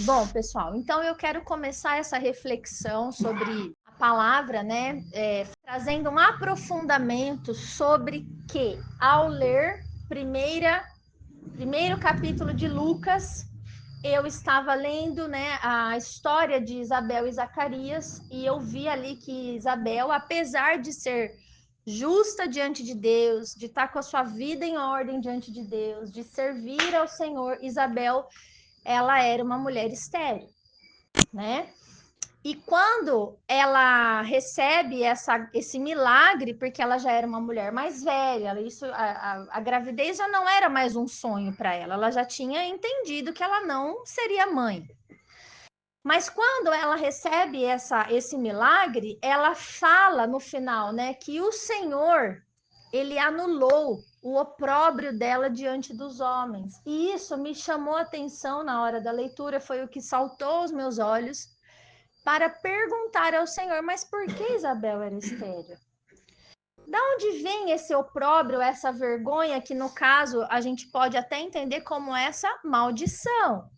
Bom, pessoal, então eu quero começar essa reflexão sobre a palavra, né? Trazendo um aprofundamento sobre que, ao ler primeiro capítulo de Lucas, eu estava lendo, né, a história de Isabel e Zacarias, e eu vi ali que Isabel, apesar de ser justa diante de Deus, de estar com a sua vida em ordem diante de Deus, de servir ao Senhor, Isabel, ela era uma mulher estéril, né? E quando ela recebe esse milagre, porque ela já era uma mulher mais velha, a gravidez já não era mais um sonho para ela, ela já tinha entendido que ela não seria mãe. Mas quando ela recebe esse milagre, ela fala no final, né, que o Senhor, ele anulou o opróbrio dela diante dos homens. E isso me chamou a atenção na hora da leitura, foi o que saltou aos meus olhos para perguntar ao Senhor, mas por que Isabel era estéril? Da onde vem esse opróbrio, essa vergonha, que no caso a gente pode até entender como essa maldição?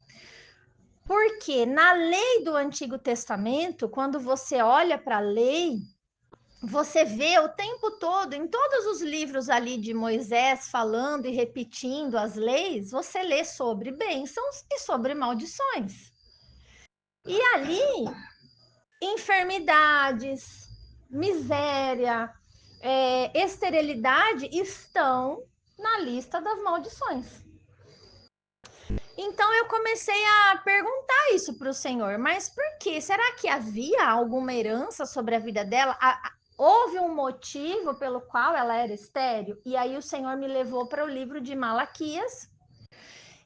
Porque na lei do Antigo Testamento, quando você olha para a lei, você vê o tempo todo, em todos os livros ali de Moisés falando e repetindo as leis, você lê sobre bênçãos e sobre maldições. E ali, enfermidades, miséria, esterilidade estão na lista das maldições. Então eu comecei a perguntar isso para o Senhor, mas por quê? Será que havia alguma herança sobre a vida dela? Houve um motivo pelo qual ela era estéril? E aí o Senhor me levou para o livro de Malaquias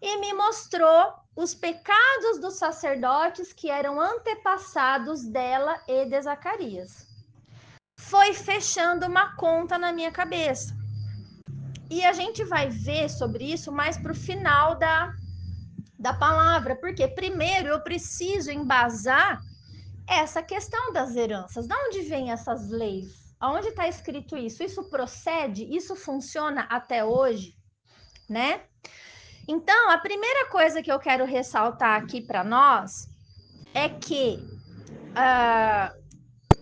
e me mostrou os pecados dos sacerdotes que eram antepassados dela e de Zacarias. Foi fechando uma conta na minha cabeça. E a gente vai ver sobre isso mais para o final da palavra, porque primeiro eu preciso embasar essa questão das heranças. De onde vêm essas leis? Aonde está escrito isso? Isso procede? Isso funciona até hoje? Né? Então, a primeira coisa que eu quero ressaltar aqui para nós é que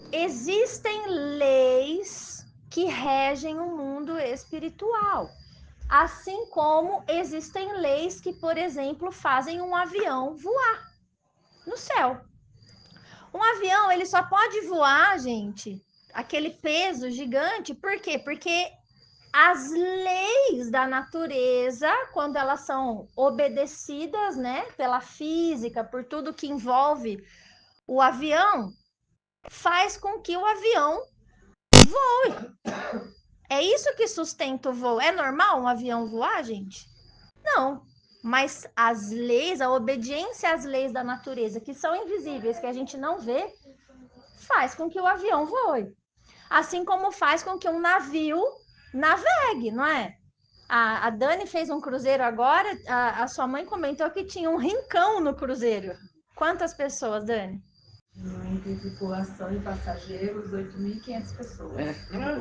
existem leis que regem o mundo espiritual. Assim como existem leis que, por exemplo, fazem um avião voar no céu. Um avião, ele só pode voar, gente, aquele peso gigante, por quê? Porque as leis da natureza, quando elas são obedecidas, né, pela física, por tudo que envolve o avião, faz com que o avião voe. É isso que sustenta o voo. É normal um avião voar, gente? Não. Mas as leis, a obediência às leis da natureza, que são invisíveis, que a gente não vê, faz com que o avião voe. Assim como faz com que um navio navegue, não é? A Dani fez um cruzeiro agora, a sua mãe comentou que tinha um rincão no cruzeiro. Quantas pessoas, Dani? Entre tripulação e passageiros, 8.500 pessoas.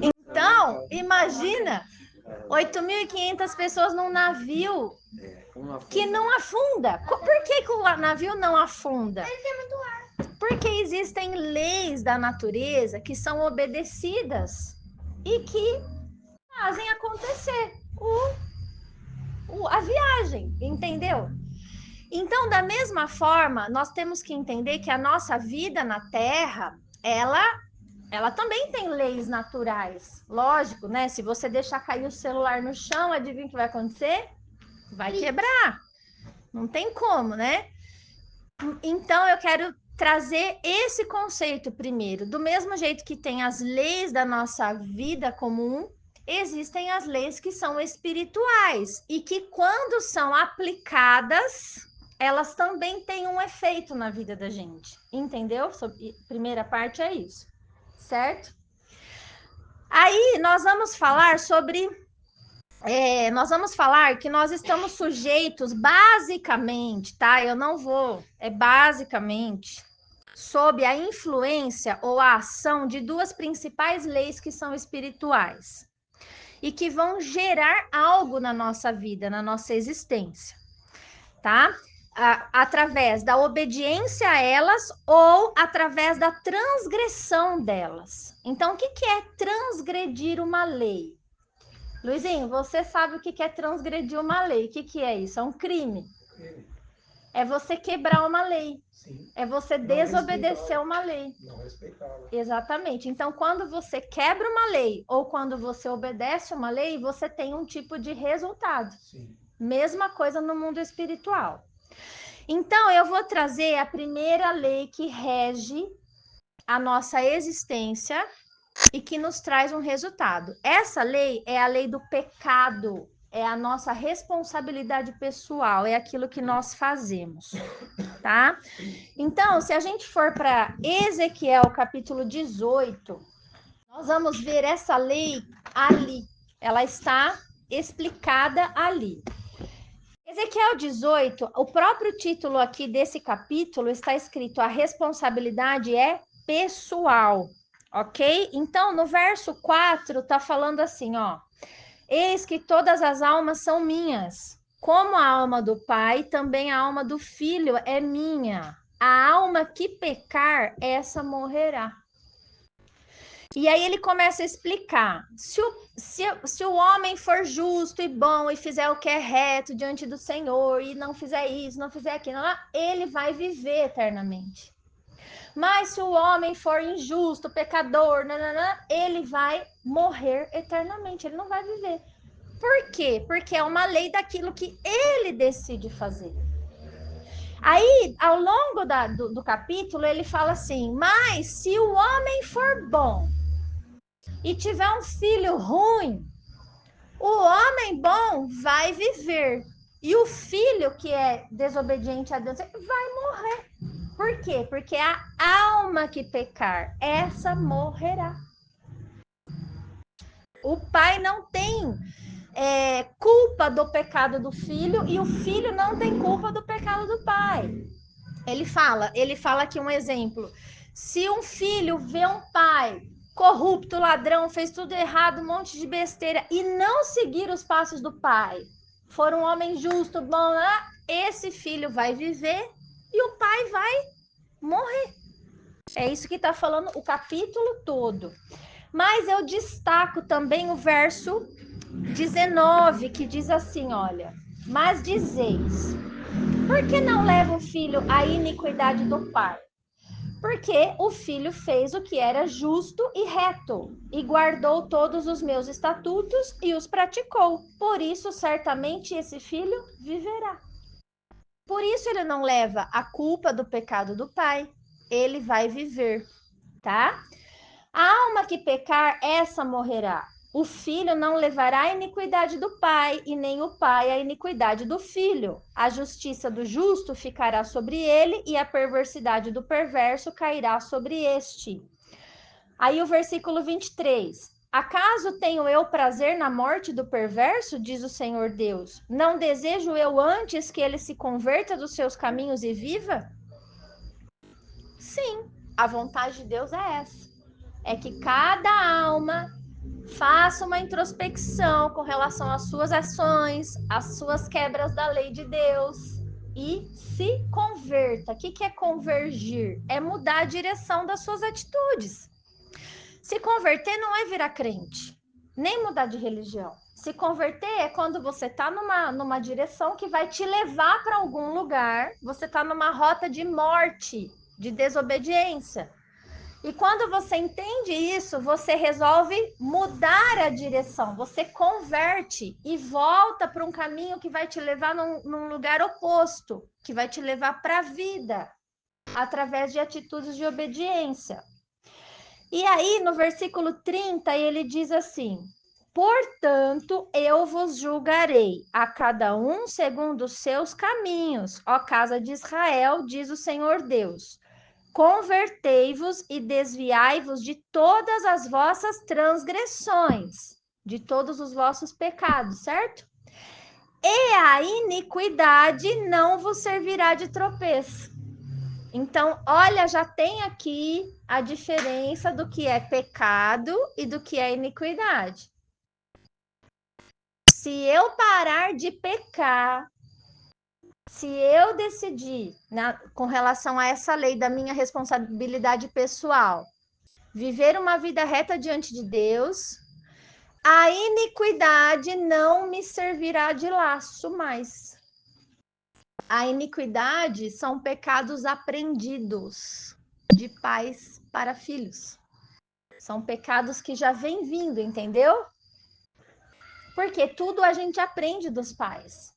Então, imagina 8.500 pessoas num navio que não afunda. Por que o navio não afunda? Porque existem leis da natureza que são obedecidas e que fazem acontecer a viagem, entendeu? Então, da mesma forma, nós temos que entender que a nossa vida na Terra, ela também tem leis naturais. Lógico, né? Se você deixar cair o celular no chão, adivinha o que vai acontecer? Vai quebrar. Não tem como, né? Então, eu quero trazer esse conceito primeiro. Do mesmo jeito que tem as leis da nossa vida comum, existem as leis que são espirituais e que, quando são aplicadas, elas também têm um efeito na vida da gente. Entendeu? Primeira parte é isso, certo? Aí nós vamos falar sobre. Nós vamos falar que nós estamos sujeitos, basicamente, tá? Eu não vou, basicamente, sob a influência ou a ação de duas principais leis que são espirituais e que vão gerar algo na nossa vida, na nossa existência, tá? através da obediência a elas ou através da transgressão delas. Então, o que é transgredir uma lei? Luizinho, você sabe o que é transgredir uma lei? O que é isso? É um crime. É você quebrar uma lei. Sim. É você desobedecer uma lei. Não respeitá-la. Exatamente. Então, quando você quebra uma lei ou quando você obedece uma lei, você tem um tipo de resultado. Sim. Mesma coisa no mundo espiritual. Então, eu vou trazer a primeira lei que rege a nossa existência e que nos traz um resultado. Essa lei é a lei do pecado, é a nossa responsabilidade pessoal, é aquilo que nós fazemos, tá? Então, se a gente for para Ezequiel capítulo 18, nós vamos ver essa lei ali. Ela está explicada ali. Ezequiel 18, o próprio título aqui desse capítulo está escrito: a responsabilidade é pessoal, ok? Então, no verso 4, está falando assim, ó: eis que todas as almas são minhas, como a alma do Pai, também a alma do Filho é minha. A alma que pecar, essa morrerá. E aí ele começa a explicar: se o homem for justo e bom e fizer o que é reto diante do Senhor e não fizer isso, não fizer aquilo, ele vai viver eternamente. Mas se o homem for injusto, pecador, ele vai morrer eternamente, ele não vai viver. Por quê? Porque é uma lei daquilo que ele decide fazer. Aí, ao longo do capítulo, ele fala assim: mas se o homem for bom e tiver um filho ruim, o homem bom vai viver. E o filho que é desobediente a Deus vai morrer. Por quê? Porque a alma que pecar, essa morrerá. O pai não tem culpa do pecado do filho e o filho não tem culpa do pecado do pai. Ele fala aqui um exemplo. Se um filho vê um pai corrupto, ladrão, fez tudo errado, um monte de besteira e não seguir os passos do pai, for um homem justo, bom, esse filho vai viver e o pai vai morrer. É isso que está falando o capítulo todo. Mas eu destaco também o verso 19, que diz assim, olha: mas dizeis, por que não leva o filho à iniquidade do pai? Porque o filho fez o que era justo e reto, e guardou todos os meus estatutos e os praticou. Por isso, certamente, esse filho viverá. Por isso, ele não leva a culpa do pecado do pai, ele vai viver, tá? A alma que pecar, essa morrerá. O filho não levará a iniquidade do pai, e nem o pai a iniquidade do filho. A justiça do justo ficará sobre ele, e a perversidade do perverso cairá sobre este. Aí o versículo 23. Acaso tenho eu prazer na morte do perverso, diz o Senhor Deus? Não desejo eu antes que ele se converta dos seus caminhos e viva? Sim, a vontade de Deus é essa. É que cada alma faça uma introspecção com relação às suas ações, às suas quebras da lei de Deus e se converta. O que é convergir? É mudar a direção das suas atitudes. Se converter não é virar crente, nem mudar de religião. Se converter é quando você está numa direção que vai te levar para algum lugar, você está numa rota de morte, de desobediência. E quando você entende isso, você resolve mudar a direção, você converte e volta para um caminho que vai te levar num lugar oposto, que vai te levar para a vida, através de atitudes de obediência. E aí, no versículo 30, ele diz assim: portanto, eu vos julgarei, a cada um segundo os seus caminhos, ó casa de Israel, diz o Senhor Deus. Convertei-vos e desviai-vos de todas as vossas transgressões, de todos os vossos pecados, certo? E a iniquidade não vos servirá de tropeço. Então, olha, já tem aqui a diferença do que é pecado e do que é iniquidade. Se eu parar de pecar, Se eu decidir, com relação a essa lei da minha responsabilidade pessoal, viver uma vida reta diante de Deus, a iniquidade não me servirá de laço mais. A iniquidade são pecados aprendidos de pais para filhos. São pecados que já vêm vindo, entendeu? Porque tudo a gente aprende dos pais.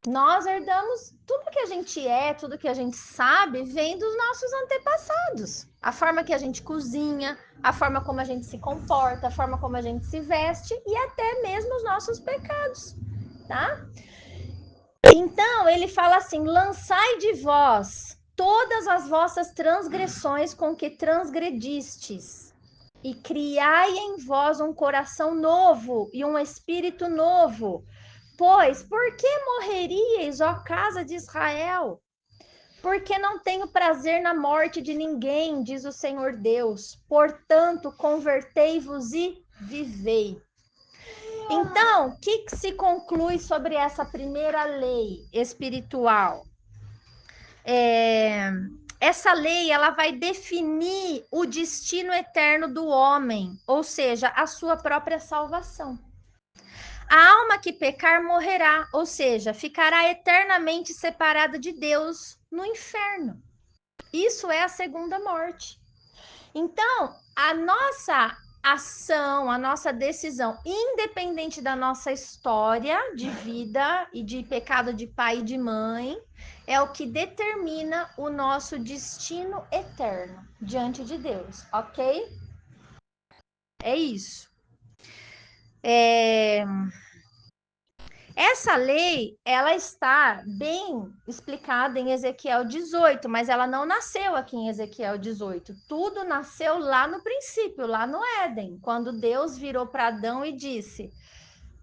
Nós herdamos tudo que a gente é, tudo que a gente sabe, vem dos nossos antepassados. A forma que a gente cozinha, a forma como a gente se comporta, a forma como a gente se veste e até mesmo os nossos pecados, tá? Então, ele fala assim: lançai de vós todas as vossas transgressões com que transgredistes, e criai em vós um coração novo e um espírito novo. Pois, por que morreríeis, ó casa de Israel? Porque não tenho prazer na morte de ninguém, diz o Senhor Deus. Portanto, convertei-vos e vivei. Então, o que se conclui sobre essa primeira lei espiritual? Essa lei ela vai definir o destino eterno do homem, ou seja, a sua própria salvação. A alma que pecar morrerá, ou seja, ficará eternamente separada de Deus no inferno. Isso é a segunda morte. Então, a nossa ação, a nossa decisão, independente da nossa história de vida e de pecado de pai e de mãe, é o que determina o nosso destino eterno diante de Deus, ok? É isso. Essa lei, ela está bem explicada em Ezequiel 18, mas ela não nasceu aqui em Ezequiel 18. Tudo nasceu lá no princípio, lá no Éden, quando Deus virou para Adão e disse: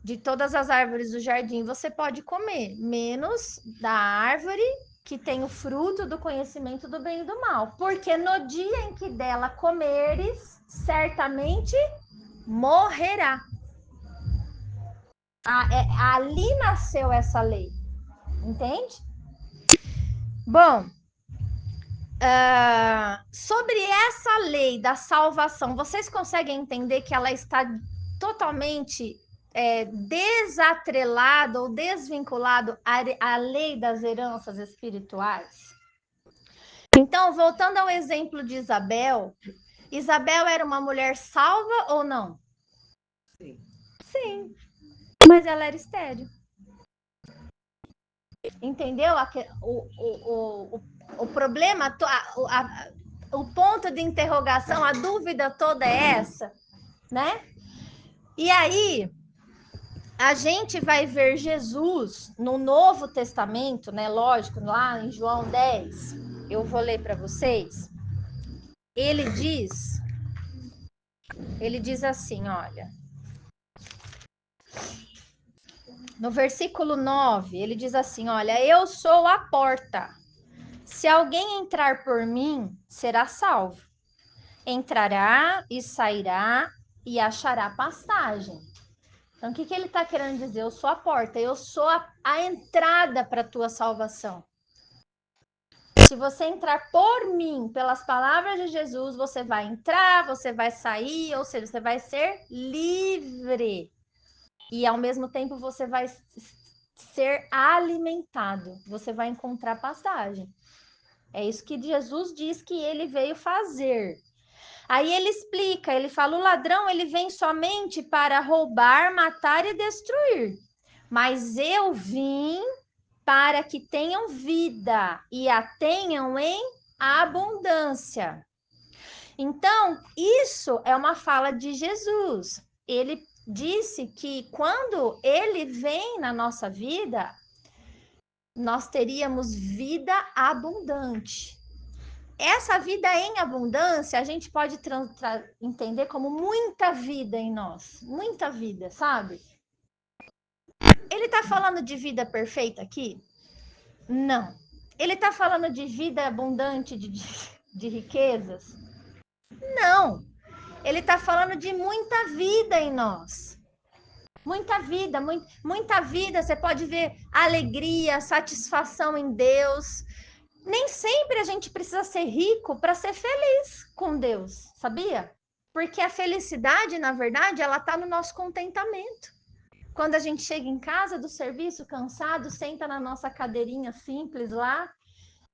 de todas as árvores do jardim você pode comer, menos da árvore que tem o fruto do conhecimento do bem e do mal, porque no dia em que dela comeres, certamente morrerá. Ali nasceu essa lei, entende? Bom, sobre essa lei da salvação, vocês conseguem entender que ela está totalmente desatrelada ou desvinculada à lei das heranças espirituais? Então, voltando ao exemplo de Isabel, Isabel era uma mulher salva ou não? Sim. Sim, mas ela era estéril. Entendeu? O problema, o ponto de interrogação, a dúvida toda é essa, né? E aí, a gente vai ver Jesus no Novo Testamento, né? Lógico, lá em João 10, eu vou ler para vocês. Ele diz assim, olha. No versículo 9, ele diz assim, olha, eu sou a porta. Se alguém entrar por mim, será salvo. Entrará e sairá e achará pastagem. Então, o que ele está querendo dizer? Eu sou a porta, eu sou a entrada para a tua salvação. Se você entrar por mim, pelas palavras de Jesus, você vai entrar, você vai sair, ou seja, você vai ser livre. E ao mesmo tempo você vai ser alimentado, você vai encontrar pastagem. É isso que Jesus diz que ele veio fazer. Aí ele explica, ele fala, o ladrão ele vem somente para roubar, matar e destruir. Mas eu vim para que tenham vida e a tenham em abundância. Então, isso é uma fala de Jesus. Ele disse que quando ele vem na nossa vida, nós teríamos vida abundante. Essa vida em abundância, a gente pode entender como muita vida em nós. Muita vida, sabe? Ele está falando de vida perfeita aqui? Não. Ele está falando de vida abundante, de riquezas? Não. Ele está falando de muita vida em nós. Muita vida, muita vida. Você pode ver alegria, satisfação em Deus. Nem sempre a gente precisa ser rico para ser feliz com Deus, sabia? Porque a felicidade, na verdade, ela está no nosso contentamento. Quando a gente chega em casa do serviço cansado, senta na nossa cadeirinha simples lá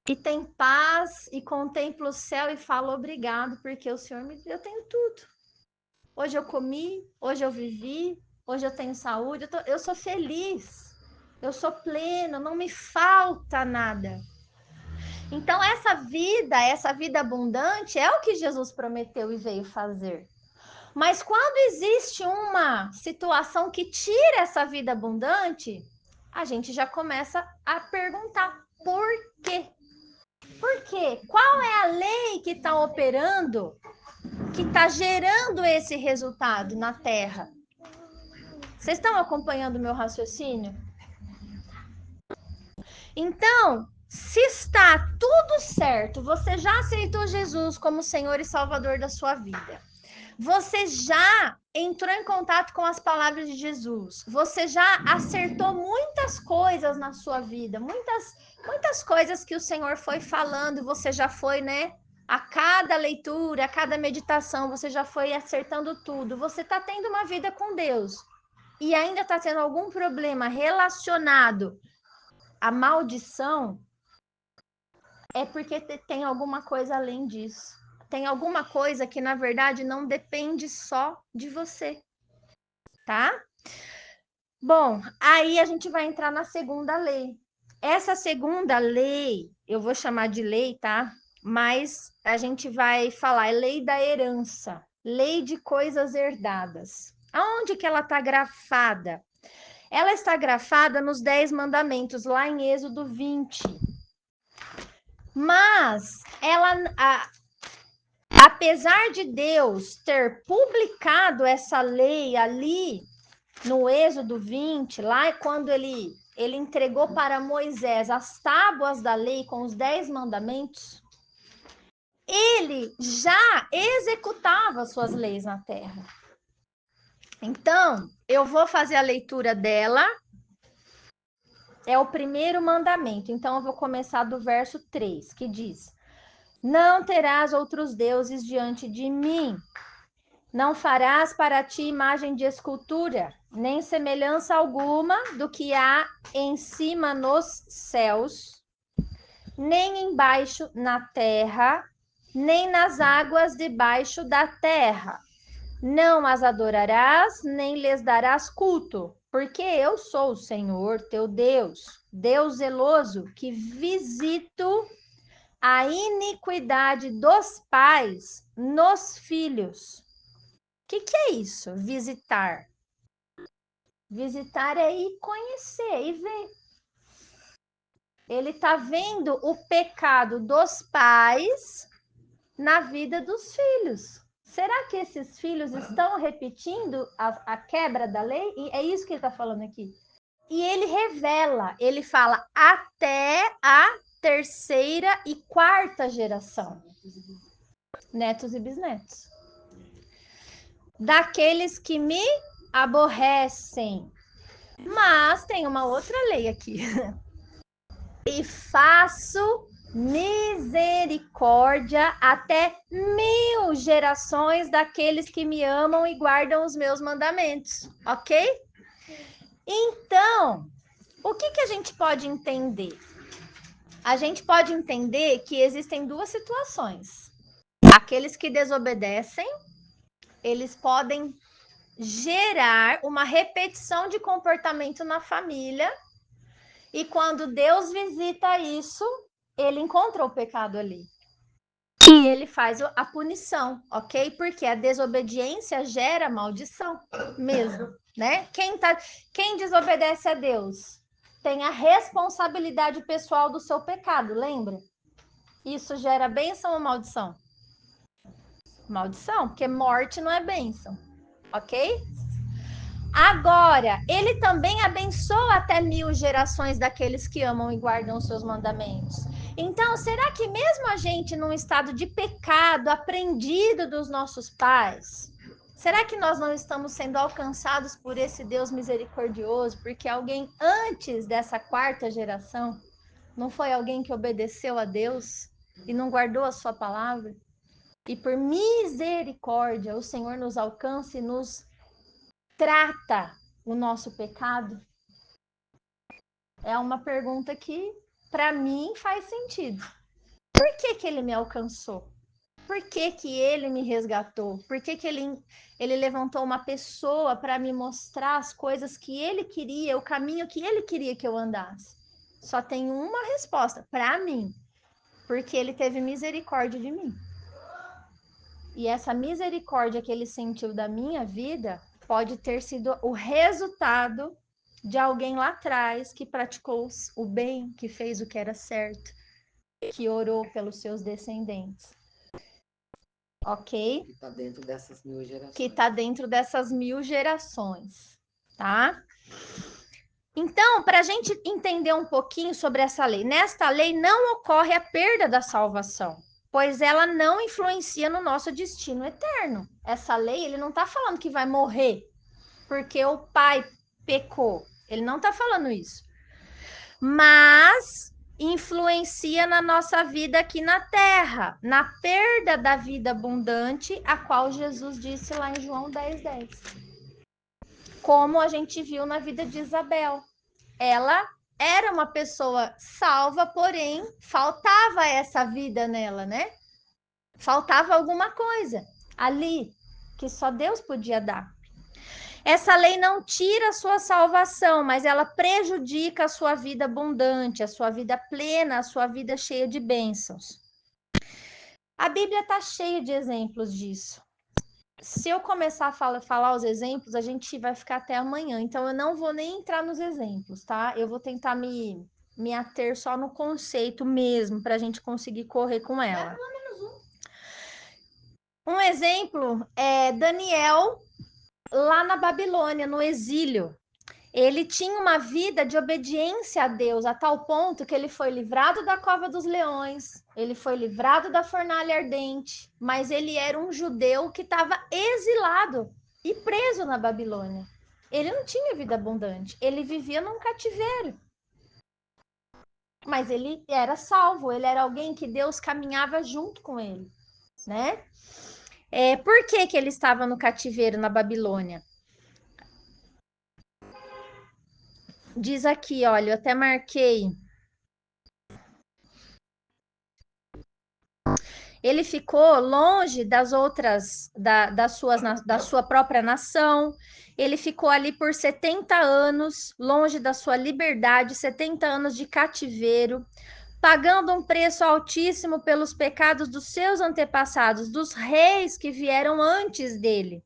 e tem paz e contempla o céu e fala obrigado, porque o Senhor me deu, eu tenho tudo. Hoje eu comi, hoje eu vivi, hoje eu tenho saúde, eu sou feliz, eu sou pleno, não me falta nada. Então, essa vida abundante é o que Jesus prometeu e veio fazer. Mas quando existe uma situação que tira essa vida abundante, a gente já começa a perguntar por quê? Por quê? Qual é a lei que está operando, que está gerando esse resultado na Terra? Vocês estão acompanhando o meu raciocínio? Então, se está tudo certo, você já aceitou Jesus como Senhor e Salvador da sua vida. Você já entrou em contato com as palavras de Jesus. Você já acertou muitas coisas na sua vida, muitas coisas que o Senhor foi falando, você já foi, né? A cada leitura, a cada meditação, você já foi acertando tudo. Você está tendo uma vida com Deus e ainda está tendo algum problema relacionado à maldição, é porque tem alguma coisa além disso. Tem alguma coisa que, na verdade, não depende só de você, tá? Bom, aí a gente vai entrar na segunda lei. Essa segunda lei, eu vou chamar de lei, tá? Mas a gente vai falar, é lei da herança, lei de coisas herdadas. Aonde que ela está grafada? Ela está grafada nos 10 mandamentos, lá em Êxodo 20. Mas apesar de Deus ter publicado essa lei ali no Êxodo 20, lá quando ele entregou para Moisés as tábuas da lei com os 10 mandamentos, ele já executava suas leis na terra. Então, eu vou fazer a leitura dela. É o primeiro mandamento. Então, eu vou começar do verso 3, que diz: Não terás outros deuses diante de mim. Não farás para ti imagem de escultura, nem semelhança alguma do que há em cima nos céus, nem embaixo na terra, nem nas águas debaixo da terra. Não as adorarás, nem lhes darás culto, porque eu sou o Senhor teu Deus, Deus zeloso, que visito a iniquidade dos pais nos filhos. O que é isso? Visitar. Visitar é ir conhecer e ver. Ele está vendo o pecado dos pais na vida dos filhos. Será que esses filhos estão repetindo a quebra da lei? E é isso que ele está falando aqui. E ele revela, ele fala até a terceira e quarta geração. Netos e bisnetos. Daqueles que me aborrecem. Mas tem uma outra lei aqui. E faço misericórdia até 1000 gerações daqueles que me amam e guardam os meus mandamentos, ok? Então, o que a gente pode entender? A gente pode entender que existem duas situações. Aqueles que desobedecem, eles podem gerar uma repetição de comportamento na família. E quando Deus visita isso, ele encontra o pecado ali. E ele faz a punição, ok? Porque a desobediência gera maldição mesmo, né? Quem desobedece a Deus tem a responsabilidade pessoal do seu pecado, lembra? Isso gera bênção ou maldição? Maldição, porque morte não é bênção, ok? Agora, ele também abençoa até 1000 gerações daqueles que amam e guardam os seus mandamentos. Então, será que mesmo a gente num estado de pecado, aprendido dos nossos pais, Será que nós não estamos sendo alcançados por esse Deus misericordioso? Porque alguém antes dessa quarta geração não foi alguém que obedeceu a Deus e não guardou a sua palavra? E por misericórdia, o Senhor nos alcança e nos trata o nosso pecado? É uma pergunta que, para mim, faz sentido. Por que que ele me alcançou? Por que que ele me resgatou? Por que que ele levantou uma pessoa para me mostrar as coisas que ele queria, o caminho que ele queria que eu andasse? Só tem uma resposta, para mim. Porque ele teve misericórdia de mim. E essa misericórdia que ele sentiu da minha vida pode ter sido o resultado de alguém lá atrás que praticou o bem, que fez o que era certo, que orou pelos seus descendentes. Ok? Que está dentro dessas 1000 gerações. Que está dentro dessas 1000 gerações, tá? Então, para a gente entender um pouquinho sobre essa lei, nesta lei não ocorre a perda da salvação, pois ela não influencia no nosso destino eterno. Essa lei, ele não está falando que vai morrer porque o pai pecou. Ele não está falando isso. Mas influencia na nossa vida aqui na terra, na perda da vida abundante, a qual Jesus disse lá em João 10:10. Como a gente viu na vida de Isabel. Ela era uma pessoa salva, porém faltava essa vida nela, né? Faltava alguma coisa ali que só Deus podia dar. Essa lei não tira a sua salvação, mas ela prejudica a sua vida abundante, a sua vida plena, a sua vida cheia de bênçãos. A Bíblia está cheia de exemplos disso. Se eu começar a falar os exemplos, a gente vai ficar até amanhã. Então, eu não vou nem entrar nos exemplos, tá? Eu vou tentar me ater só no conceito mesmo, para a gente conseguir correr com ela. Um exemplo é Daniel, lá na Babilônia, no exílio. Ele tinha uma vida de obediência a Deus, a tal ponto que ele foi livrado da cova dos leões, ele foi livrado da fornalha ardente, mas ele era um judeu que estava exilado e preso na Babilônia. Ele não tinha vida abundante, ele vivia num cativeiro. Mas ele era salvo, ele era alguém que Deus caminhava junto com ele, né? Por que que ele estava no cativeiro na Babilônia? Diz aqui, olha, eu até marquei. Ele ficou longe das outras, da sua própria nação. Ele ficou ali por 70 anos, longe da sua liberdade, 70 anos de cativeiro, pagando um preço altíssimo pelos pecados dos seus antepassados, dos reis que vieram antes dele,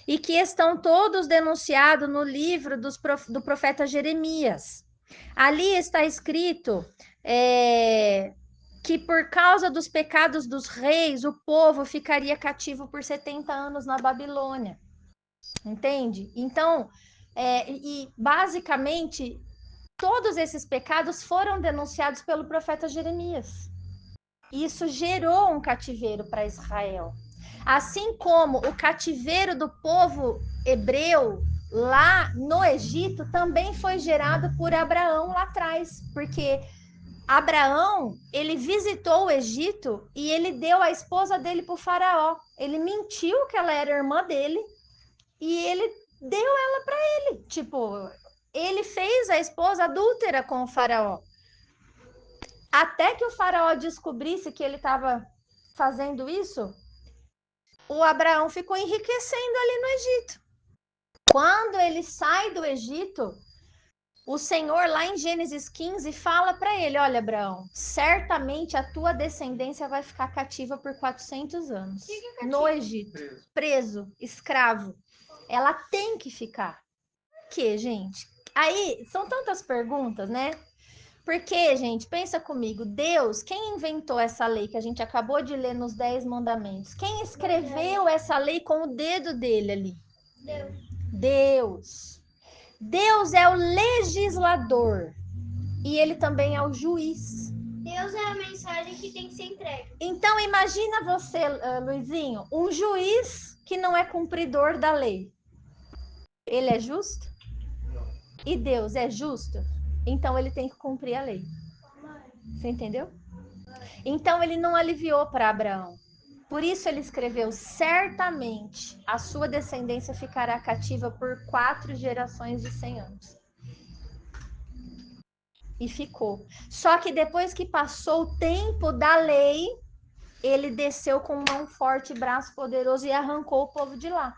e que estão todos denunciados no livro do profeta Jeremias. Ali está escrito que por causa dos pecados dos reis, o povo ficaria cativo por 70 anos na Babilônia. Entende? Então, e basicamente, todos esses pecados foram denunciados pelo profeta Jeremias. Isso gerou um cativeiro para Israel. Assim como o cativeiro do povo hebreu lá no Egito também foi gerado por Abraão lá atrás, porque Abraão, ele visitou o Egito e ele deu a esposa dele para o faraó. Ele mentiu que ela era irmã dele e ele deu ela para ele. Tipo, ele fez a esposa adúltera com o faraó. Até que o faraó descobrisse que ele estava fazendo isso, o Abraão ficou enriquecendo ali no Egito. Quando ele sai do Egito, o Senhor, lá em Gênesis 15, fala para ele: olha, Abraão, certamente a tua descendência vai ficar cativa por 400 anos no Egito. Preso, escravo. Ela tem que ficar. Por quê, gente? Aí, são tantas perguntas, né? Porque, gente, pensa comigo, Deus, quem inventou essa lei que a gente acabou de ler nos 10 mandamentos? Quem escreveu essa lei com o dedo dele ali? Deus. Deus é o legislador e ele também é o juiz. Deus é a mensagem que tem que ser entregue. Então, imagina você, Luizinho, um juiz que não é cumpridor da lei, ele é justo? E Deus é justo? Então ele tem que cumprir a lei. Você entendeu? Então ele não aliviou para Abraão. Por isso ele escreveu: certamente a sua descendência ficará cativa por 4 gerações de 100 anos. E ficou. Só que depois que passou o tempo da lei, ele desceu com mão forte e braço poderoso e arrancou o povo de lá.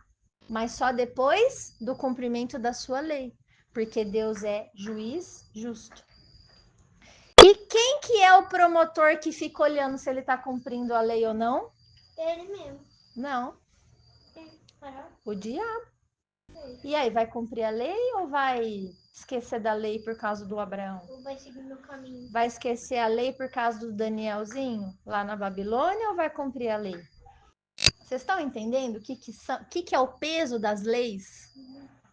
Mas só depois do cumprimento da sua lei. Porque Deus é juiz justo. E quem que é o promotor que fica olhando se ele está cumprindo a lei ou não? Ele mesmo. Não. O diabo. E aí, vai cumprir a lei ou vai esquecer da lei por causa do Abraão? Ou vai seguir meu caminho? Vai esquecer a lei por causa do Danielzinho lá na Babilônia ou vai cumprir a lei? Vocês estão entendendo o que é o peso das leis?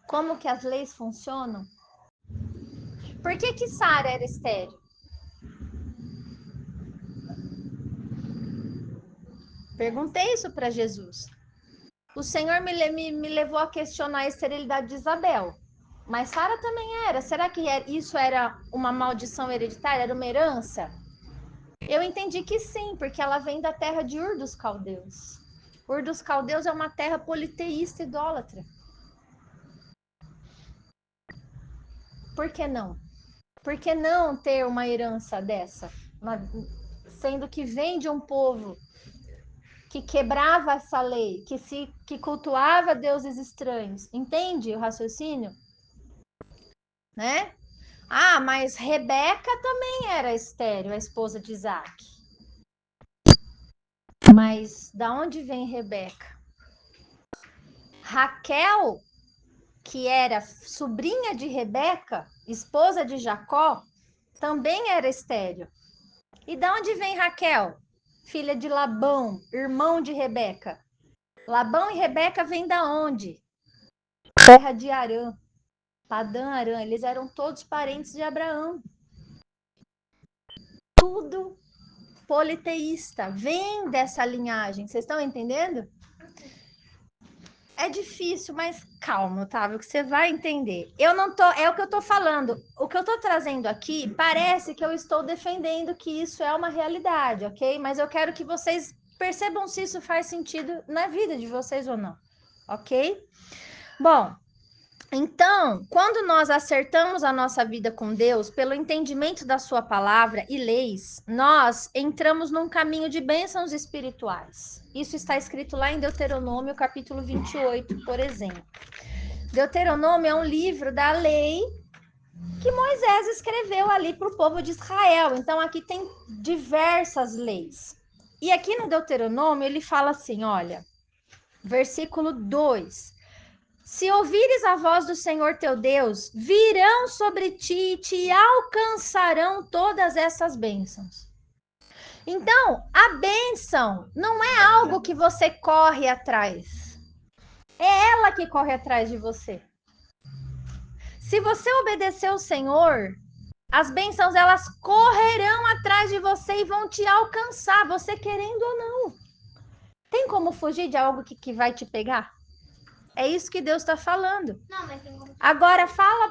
Como que as leis funcionam? Por que Sara era estéril? Perguntei isso para Jesus. O Senhor me levou a questionar a esterilidade de Isabel. Mas Sara também era. Será que isso era uma maldição hereditária? Era uma herança? Eu entendi que sim, porque ela vem da terra de Ur dos Caldeus. Ur dos Caldeus é uma terra politeísta e idólatra. Por que não? Por que não ter uma herança dessa? Sendo que vem de um povo que quebrava essa lei, que cultuava deuses estranhos. Entende o raciocínio? Né? Ah, mas Rebeca também era estéril, a esposa de Isaac. Mas da onde vem Rebeca? Raquel, que era sobrinha de Rebeca, esposa de Jacó, também era estéril. E da onde vem Raquel? Filha de Labão, irmão de Rebeca. Labão e Rebeca vêm da onde? Terra de Arã, Padã Arã. Eles eram todos parentes de Abraão. Tudo politeísta, vem dessa linhagem. Vocês estão entendendo? É difícil, mas calma, Otávio, que você vai entender. É o que eu tô falando. O que eu tô trazendo aqui, parece que eu estou defendendo que isso é uma realidade, ok? Mas eu quero que vocês percebam se isso faz sentido na vida de vocês ou não, ok? Bom, então, quando nós acertamos a nossa vida com Deus, pelo entendimento da sua palavra e leis, nós entramos num caminho de bênçãos espirituais. Isso está escrito lá em Deuteronômio, capítulo 28, por exemplo. Deuteronômio é um livro da lei que Moisés escreveu ali para o povo de Israel. Então, aqui tem diversas leis. E aqui no Deuteronômio, ele fala assim, olha, versículo 2. Se ouvires a voz do Senhor teu Deus, virão sobre ti e te alcançarão todas essas bênçãos. Então, a bênção não é algo que você corre atrás. É ela que corre atrás de você. Se você obedecer ao Senhor, as bênçãos elas correrão atrás de você e vão te alcançar, você querendo ou não. Tem como fugir de algo que vai te pegar? É isso que Deus está falando. Não, mas tem como... Agora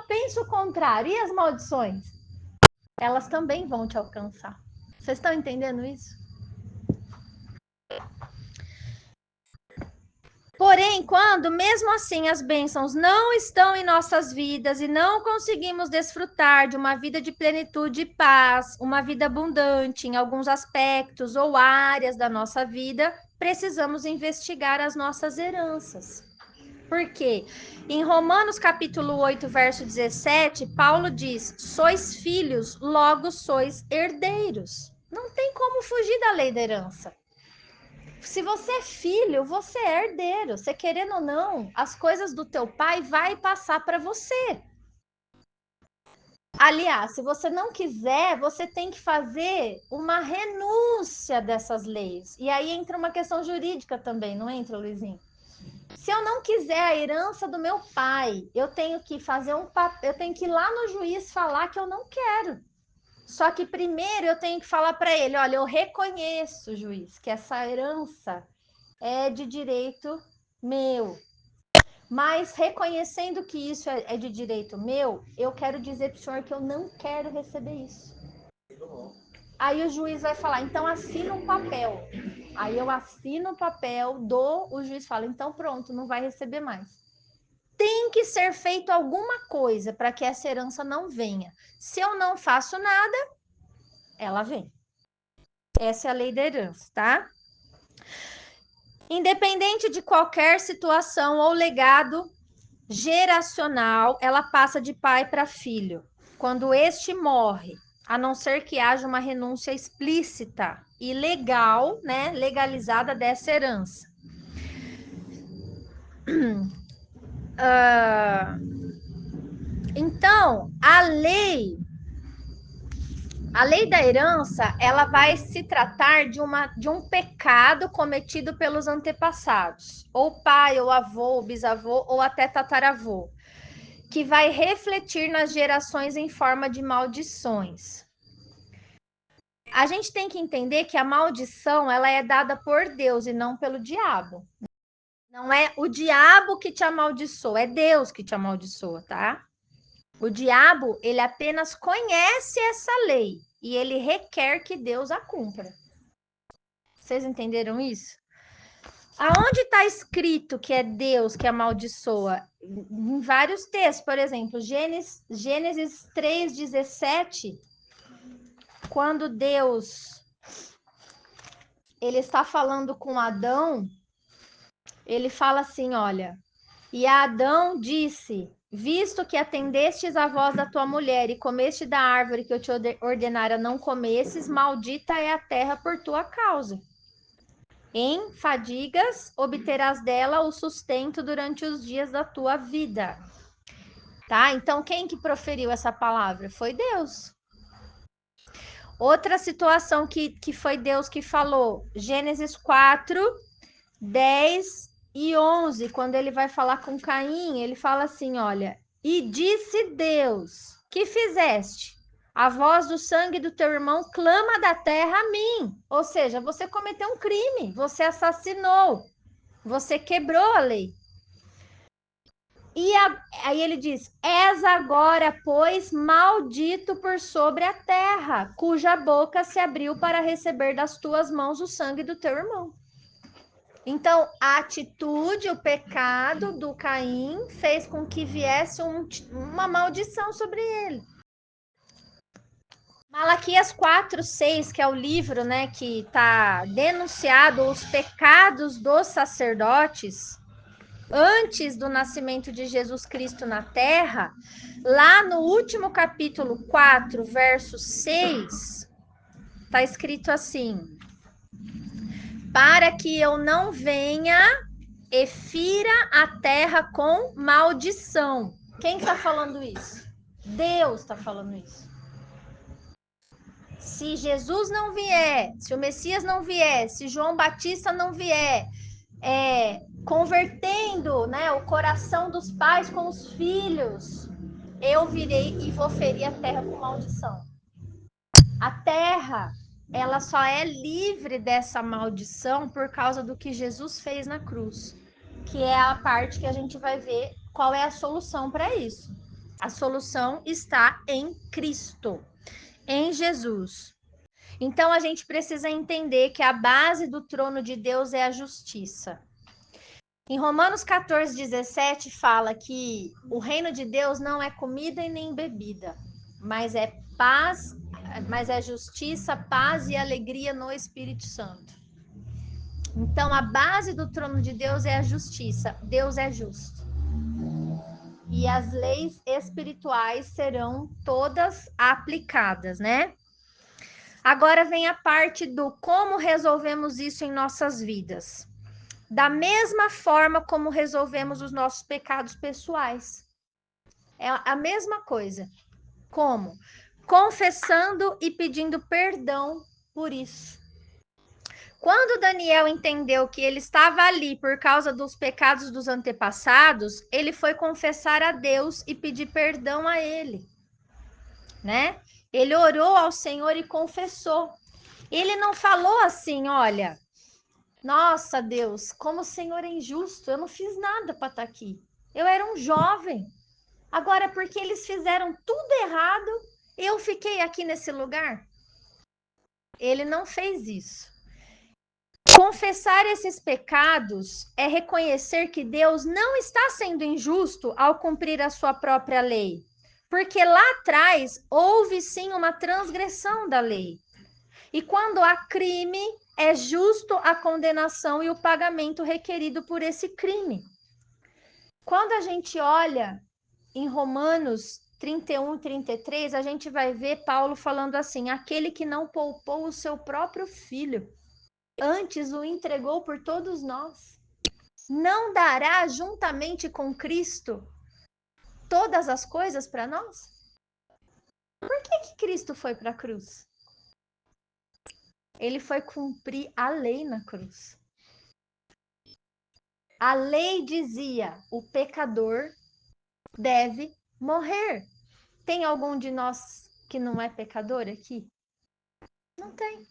pensa o contrário. E as maldições? Elas também vão te alcançar. Vocês estão entendendo isso? Porém, quando mesmo assim as bênçãos não estão em nossas vidas e não conseguimos desfrutar de uma vida de plenitude e paz, uma vida abundante em alguns aspectos ou áreas da nossa vida, precisamos investigar as nossas heranças. Por quê? Em Romanos capítulo 8, verso 17, Paulo diz: sois filhos, logo sois herdeiros. Não tem como fugir da lei da herança. Se você é filho, você é herdeiro. Você querendo ou não, as coisas do teu pai vai passar para você. Aliás, se você não quiser, você tem que fazer uma renúncia dessas leis. E aí entra uma questão jurídica também, não entra, Luizinho? Se eu não quiser a herança do meu pai, eu tenho que eu tenho que ir lá no juiz falar que eu não quero. Só que primeiro eu tenho que falar para ele, olha, eu reconheço, juiz, que essa herança é de direito meu. Mas reconhecendo que isso é de direito meu, eu quero dizer para o senhor que eu não quero receber isso. Aí o juiz vai falar, então assina um papel. Aí eu assino o papel, o juiz fala, então pronto, não vai receber mais. Tem que ser feito alguma coisa para que essa herança não venha. Se eu não faço nada, ela vem. Essa é a lei da herança, tá? Independente de qualquer situação ou legado geracional, ela passa de pai para filho. Quando este morre, a não ser que haja uma renúncia explícita e legal, né, legalizada dessa herança. Então, a lei da herança, ela vai se tratar de um pecado cometido pelos antepassados, ou pai, ou avô, ou bisavô, ou até tataravô, que vai refletir nas gerações em forma de maldições. A gente tem que entender que a maldição, ela é dada por Deus e não pelo diabo. Não é o diabo que te amaldiçoa, é Deus que te amaldiçoa, tá? O diabo, ele apenas conhece essa lei e ele requer que Deus a cumpra. Vocês entenderam isso? Aonde está escrito que é Deus que amaldiçoa? Em vários textos, por exemplo, Gênesis 3:17, quando Deus ele está falando com Adão, ele fala assim, olha, e Adão disse, visto que atendestes à voz da tua mulher e comeste da árvore que eu te ordenara não comesses, maldita é a terra por tua causa. Em fadigas obterás dela o sustento durante os dias da tua vida. Tá? Então, quem que proferiu essa palavra? Foi Deus. Outra situação que foi Deus que falou, Gênesis 4, 10 e 11, quando ele vai falar com Caim, ele fala assim, olha, e disse Deus, que fizeste? A voz do sangue do teu irmão clama da terra a mim. Ou seja, você cometeu um crime, você assassinou, você quebrou a lei. E aí ele diz, és agora, pois, maldito por sobre a terra, cuja boca se abriu para receber das tuas mãos o sangue do teu irmão. Então, a atitude, o pecado do Caim fez com que viesse uma maldição sobre ele. Malaquias 4:6, que é o livro, né, que está denunciado os pecados dos sacerdotes antes do nascimento de Jesus Cristo na Terra, lá no último capítulo 4, verso 6, está escrito assim: para que eu não venha e fira a terra com maldição. Quem está falando isso? Deus está falando isso. Se Jesus não vier, se o Messias não vier, se João Batista não vier, convertendo, né, o coração dos pais com os filhos, eu virei e vou ferir a terra com maldição. A terra, ela só é livre dessa maldição por causa do que Jesus fez na cruz, que é a parte que a gente vai ver qual é a solução para isso. A solução está em Cristo, em Jesus. Então a gente precisa entender que a base do trono de Deus é a justiça. Em Romanos 14:17 fala que o reino de Deus não é comida e nem bebida, mas é paz, mas é justiça, paz e alegria no Espírito Santo. Então a base do trono de Deus é a justiça. Deus é justo. E as leis espirituais serão todas aplicadas, né? Agora vem a parte do como resolvemos isso em nossas vidas. Da mesma forma como resolvemos os nossos pecados pessoais. É a mesma coisa. Como? Confessando e pedindo perdão por isso. Quando Daniel entendeu que ele estava ali por causa dos pecados dos antepassados, ele foi confessar a Deus e pedir perdão a ele, né? Ele orou ao Senhor e confessou. Ele não falou assim, olha, Nossa, Deus, como o Senhor é injusto, eu não fiz nada para estar aqui. Eu era um jovem. Agora, porque eles fizeram tudo errado, eu fiquei aqui nesse lugar? Ele não fez isso. Confessar esses pecados é reconhecer que Deus não está sendo injusto ao cumprir a sua própria lei. Porque lá atrás houve sim uma transgressão da lei. E quando há crime, é justo a condenação e o pagamento requerido por esse crime. Quando a gente olha em Romanos 31, 33, a gente vai ver Paulo falando assim: aquele que não poupou o seu próprio filho, antes o entregou por todos nós, não dará juntamente com Cristo todas as coisas para nós? Por que Cristo foi para a cruz? Ele foi cumprir a lei na cruz. A lei dizia: o pecador deve morrer. Tem algum de nós que não é pecador aqui? Não tem.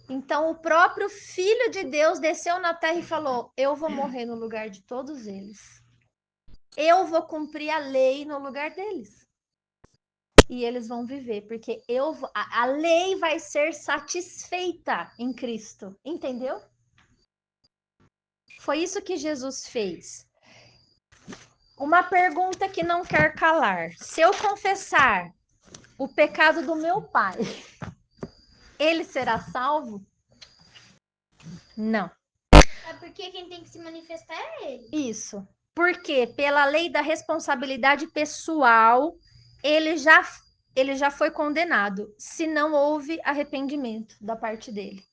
Então, o próprio Filho de Deus desceu na terra e falou: eu vou morrer no lugar de todos eles. Eu vou cumprir a lei no lugar deles. E eles vão viver, porque a lei vai ser satisfeita em Cristo. Entendeu? Foi isso que Jesus fez. Uma pergunta que não quer calar. Se eu confessar o pecado do meu pai, ele será salvo? Não. É porque quem tem que se manifestar é ele. Isso. Porque pela lei da responsabilidade pessoal, ele já foi condenado, se não houve arrependimento da parte dele.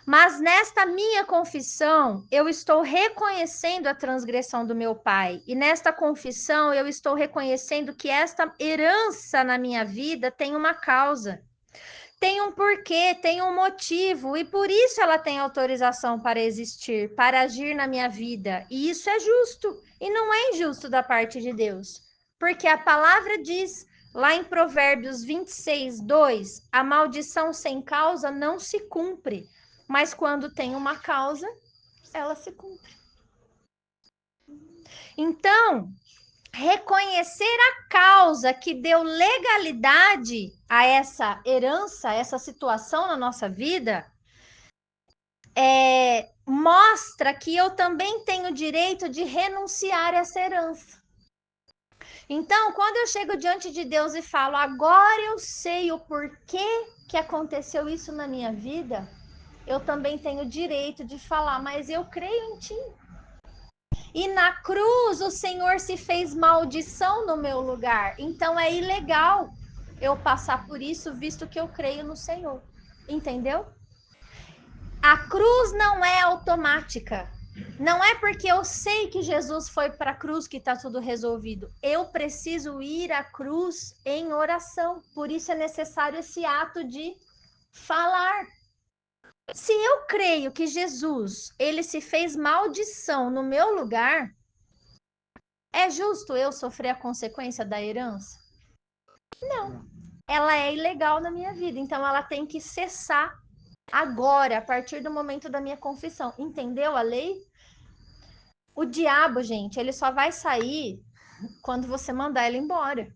Mas nesta minha confissão, eu estou reconhecendo a transgressão do meu pai. E nesta confissão, eu estou reconhecendo que esta herança na minha vida tem uma causa. Tem um porquê, tem um motivo, e por isso ela tem autorização para existir, para agir na minha vida. E isso é justo, e não é injusto da parte de Deus. Porque a palavra diz, lá em Provérbios 26, 2, a maldição sem causa não se cumpre, mas quando tem uma causa, ela se cumpre. Então, reconhecer a causa que deu legalidade a essa herança, a essa situação na nossa vida, mostra que eu também tenho direito de renunciar a essa herança. Então, quando eu chego diante de Deus e falo, agora eu sei o porquê que aconteceu isso na minha vida, eu também tenho direito de falar, mas eu creio em ti. E na cruz o Senhor se fez maldição no meu lugar. Então é ilegal eu passar por isso, visto que eu creio no Senhor. Entendeu? A cruz não é automática. Não é porque eu sei que Jesus foi para a cruz que está tudo resolvido. Eu preciso ir à cruz em oração. Por isso é necessário esse ato de falar. Se eu creio que Jesus, ele se fez maldição no meu lugar, é justo eu sofrer a consequência da herança? Não. Ela é ilegal na minha vida, então ela tem que cessar agora, a partir do momento da minha confissão. Entendeu a lei? O diabo, gente, ele só vai sair quando você mandar ele embora.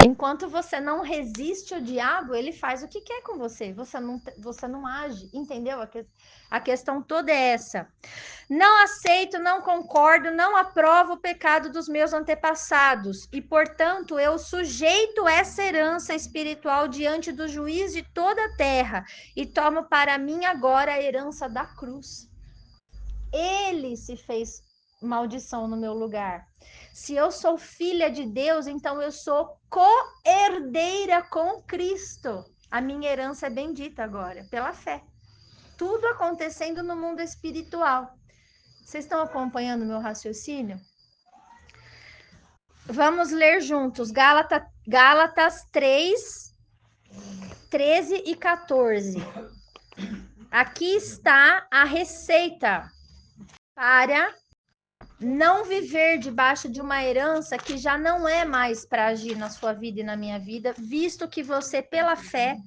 Enquanto você não resiste ao diabo, ele faz o que quer com você. Você não age, entendeu? A questão toda é essa. Não aceito, não concordo, não aprovo o pecado dos meus antepassados. E, portanto, eu sujeito essa herança espiritual diante do juiz de toda a terra. E tomo para mim agora a herança da cruz. Ele se fez maldição no meu lugar. Se eu sou filha de Deus, então eu sou co-herdeira com Cristo. A minha herança é bendita agora, pela fé. Tudo acontecendo no mundo espiritual. Vocês estão acompanhando o meu raciocínio? Vamos ler juntos. Gálatas 3, 13 e 14. Aqui está a receita para não viver debaixo de uma herança que já não é mais para agir na sua vida e na minha vida, visto que você, pela fé,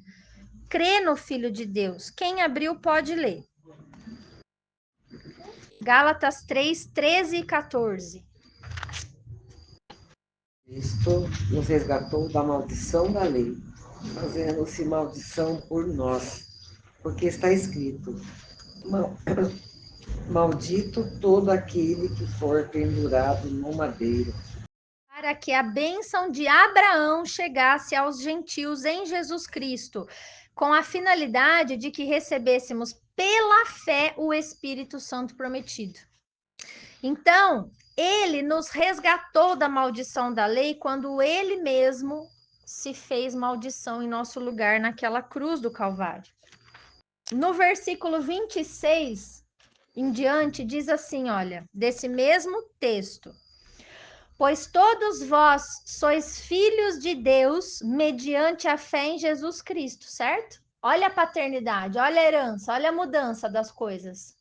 crê no Filho de Deus. Quem abriu pode ler. Gálatas 3, 13 e 14. Cristo nos resgatou da maldição da lei, fazendo-se maldição por nós, porque está escrito: Maldito todo aquele que for pendurado no madeiro. Para que a bênção de Abraão chegasse aos gentios em Jesus Cristo, com a finalidade de que recebêssemos pela fé o Espírito Santo prometido. Então, ele nos resgatou da maldição da lei quando ele mesmo se fez maldição em nosso lugar naquela cruz do Calvário. No versículo 26 em diante, diz assim, olha, desse mesmo texto: Pois todos vós sois filhos de Deus mediante a fé em Jesus Cristo, certo? Olha a paternidade, olha a herança, olha a mudança das coisas.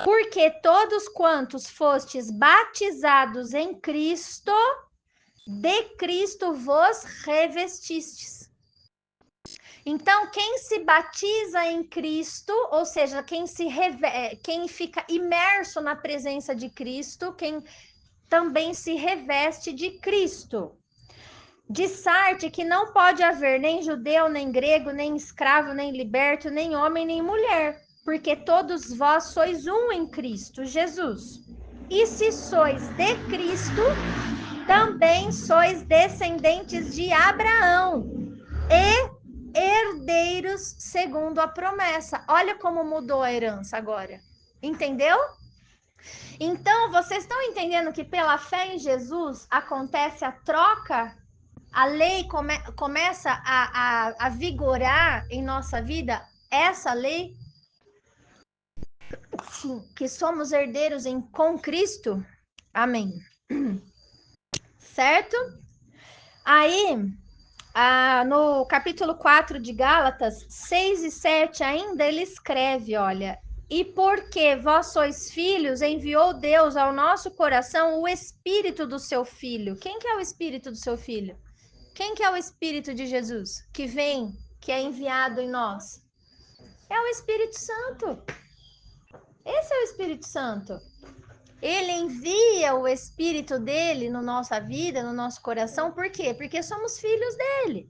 Porque todos quantos fostes batizados em Cristo, de Cristo vos revestistes. Então, quem se batiza em Cristo, ou seja, quem fica imerso na presença de Cristo, quem também se reveste de Cristo. De sorte que não pode haver nem judeu, nem grego, nem escravo, nem liberto, nem homem, nem mulher, porque todos vós sois um em Cristo Jesus. E se sois de Cristo, também sois descendentes de Abraão e herdeiros segundo a promessa. Olha como mudou a herança agora. Entendeu? Então, vocês estão entendendo que pela fé em Jesus acontece a troca? A lei começa a vigorar em nossa vida, essa lei, que somos herdeiros com Cristo. Amém. Certo? Aí, no capítulo 4 de Gálatas, 6 e 7, ainda ele escreve, olha: E porque vós sois filhos, enviou Deus ao nosso coração o Espírito do seu Filho. Quem que é o Espírito do seu Filho? Quem que é o Espírito de Jesus? Que vem, que é enviado em nós? É o Espírito Santo. Esse é o Espírito Santo. Ele envia o Espírito dele na nossa vida, no nosso coração. Por quê? Porque somos filhos dele.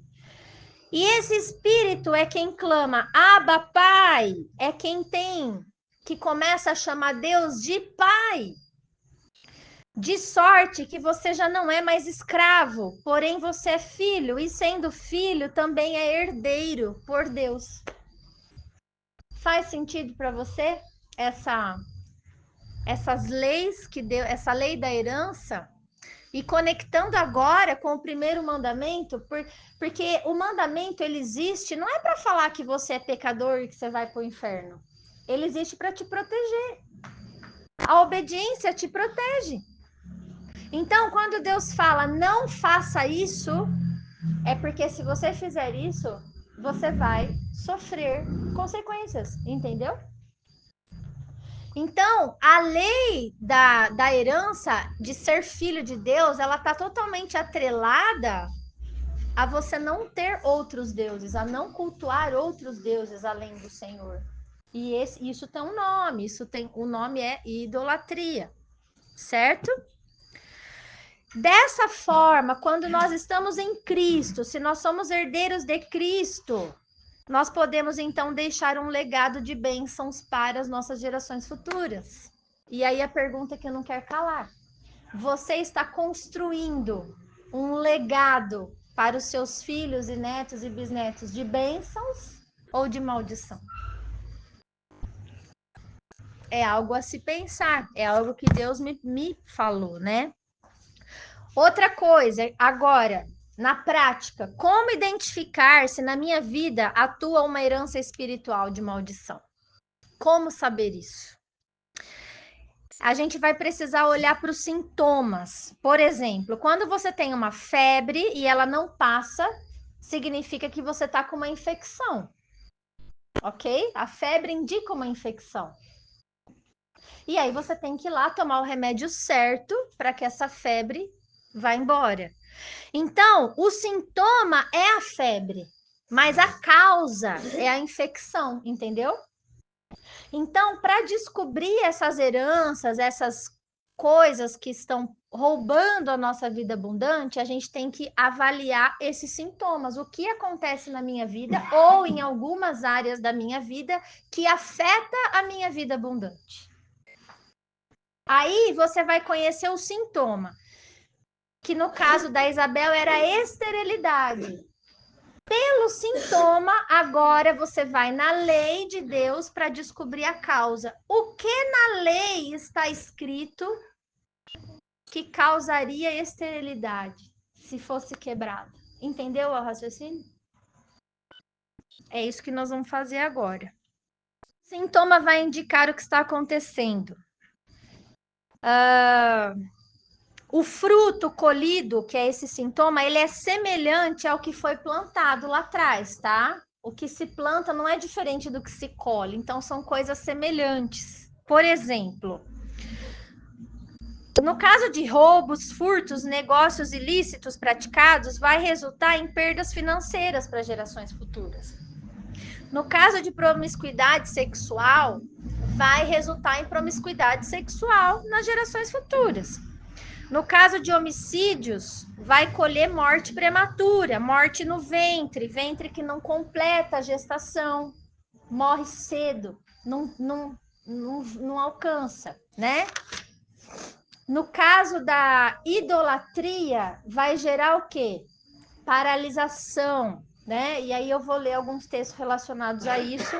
E esse Espírito é quem clama, Abba, Pai. É quem que começa a chamar Deus de Pai. De sorte que você já não é mais escravo, porém você é filho, e sendo filho também é herdeiro por Deus. Faz sentido para você essas leis que deu, essa lei da herança? E conectando agora com o primeiro mandamento, porque o mandamento ele existe não é para falar que você é pecador e que você vai para o inferno. Ele existe para te proteger. A obediência te protege. Então, quando Deus fala, não faça isso, é porque se você fizer isso, você vai sofrer consequências, entendeu? Então, a lei da herança, de ser filho de Deus, ela está totalmente atrelada a você não ter outros deuses, a não cultuar outros deuses além do Senhor. E isso tem um nome, o nome é idolatria, certo? Dessa forma, quando nós estamos em Cristo, se nós somos herdeiros de Cristo, nós podemos então deixar um legado de bênçãos para as nossas gerações futuras. E aí a pergunta que eu não quero calar: você está construindo um legado para os seus filhos e netos e bisnetos de bênçãos ou de maldição? É algo a se pensar, é algo que Deus me falou, né? Outra coisa, agora, na prática, como identificar se na minha vida atua uma herança espiritual de maldição? Como saber isso? A gente vai precisar olhar para os sintomas. Por exemplo, quando você tem uma febre e ela não passa, significa que você está com uma infecção. Ok? A febre indica uma infecção. E aí você tem que ir lá tomar o remédio certo para que essa febre vá embora. Então, o sintoma é a febre, mas a causa é a infecção, entendeu? Então, para descobrir essas heranças, essas coisas que estão roubando a nossa vida abundante, a gente tem que avaliar esses sintomas. O que acontece na minha vida ou em algumas áreas da minha vida que afeta a minha vida abundante. Aí você vai conhecer o sintoma, que no caso da Isabel era a esterilidade. Pelo sintoma, agora você vai na lei de Deus para descobrir a causa. O que na lei está escrito que causaria esterilidade se fosse quebrado? Entendeu o raciocínio? É isso que nós vamos fazer agora. O sintoma vai indicar o que está acontecendo. O fruto colhido, que é esse sintoma, ele é semelhante ao que foi plantado lá atrás, tá? O que se planta não é diferente do que se colhe, então são coisas semelhantes. Por exemplo, no caso de roubos, furtos, negócios ilícitos praticados, vai resultar em perdas financeiras para gerações futuras. No caso de promiscuidade sexual, vai resultar em promiscuidade sexual nas gerações futuras. No caso de homicídios, vai colher morte prematura, morte no ventre, ventre que não completa a gestação, morre cedo, não alcança, né? No caso da idolatria, vai gerar o quê? Paralisação, né? E aí eu vou ler alguns textos relacionados a isso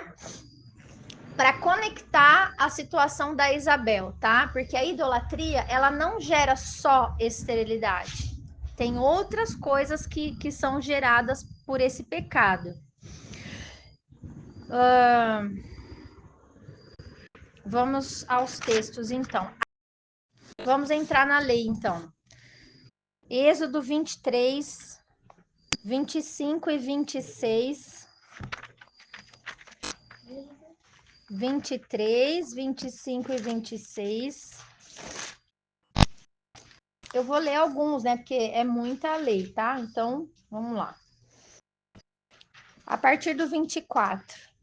para conectar a situação da Isabel, tá? Porque a idolatria, ela não gera só esterilidade. Tem outras coisas que são geradas por esse pecado. Vamos aos textos, então. Vamos entrar na lei, então. Êxodo 23, 25 e 26. 23, 25 e 26. Eu vou ler alguns, né? Porque é muita lei, tá? Então, vamos lá. A partir do 24.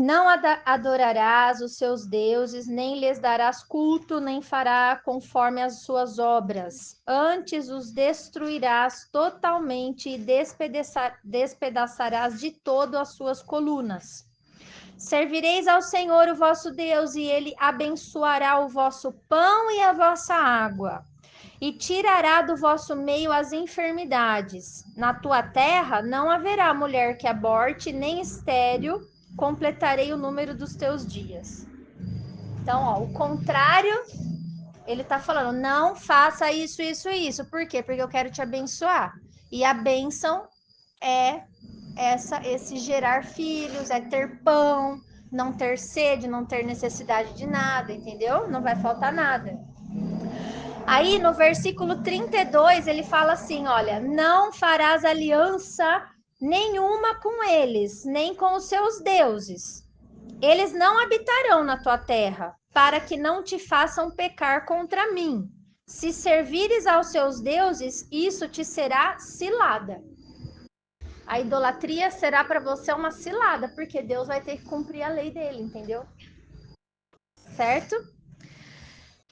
Não adorarás os seus deuses, nem lhes darás culto, nem fará conforme as suas obras. Antes os destruirás totalmente e despedaçarás de todo as suas colunas. Servireis ao Senhor, o vosso Deus, e ele abençoará o vosso pão e a vossa água, e tirará do vosso meio as enfermidades. Na tua terra não haverá mulher que aborte, nem estéril, completarei o número dos teus dias. Então, ó, o contrário, ele tá falando, não faça isso, isso e isso. Por quê? Porque eu quero te abençoar. E a bênção é esse gerar filhos, é ter pão, não ter sede, não ter necessidade de nada, entendeu? Não vai faltar nada. Aí no versículo 32 ele fala assim, olha, não farás aliança nenhuma com eles, nem com os seus deuses. Eles não habitarão na tua terra, para que não te façam pecar contra mim. Se servires aos seus deuses, isso te será cilada. A idolatria será para você uma cilada, porque Deus vai ter que cumprir a lei dele, entendeu? Certo?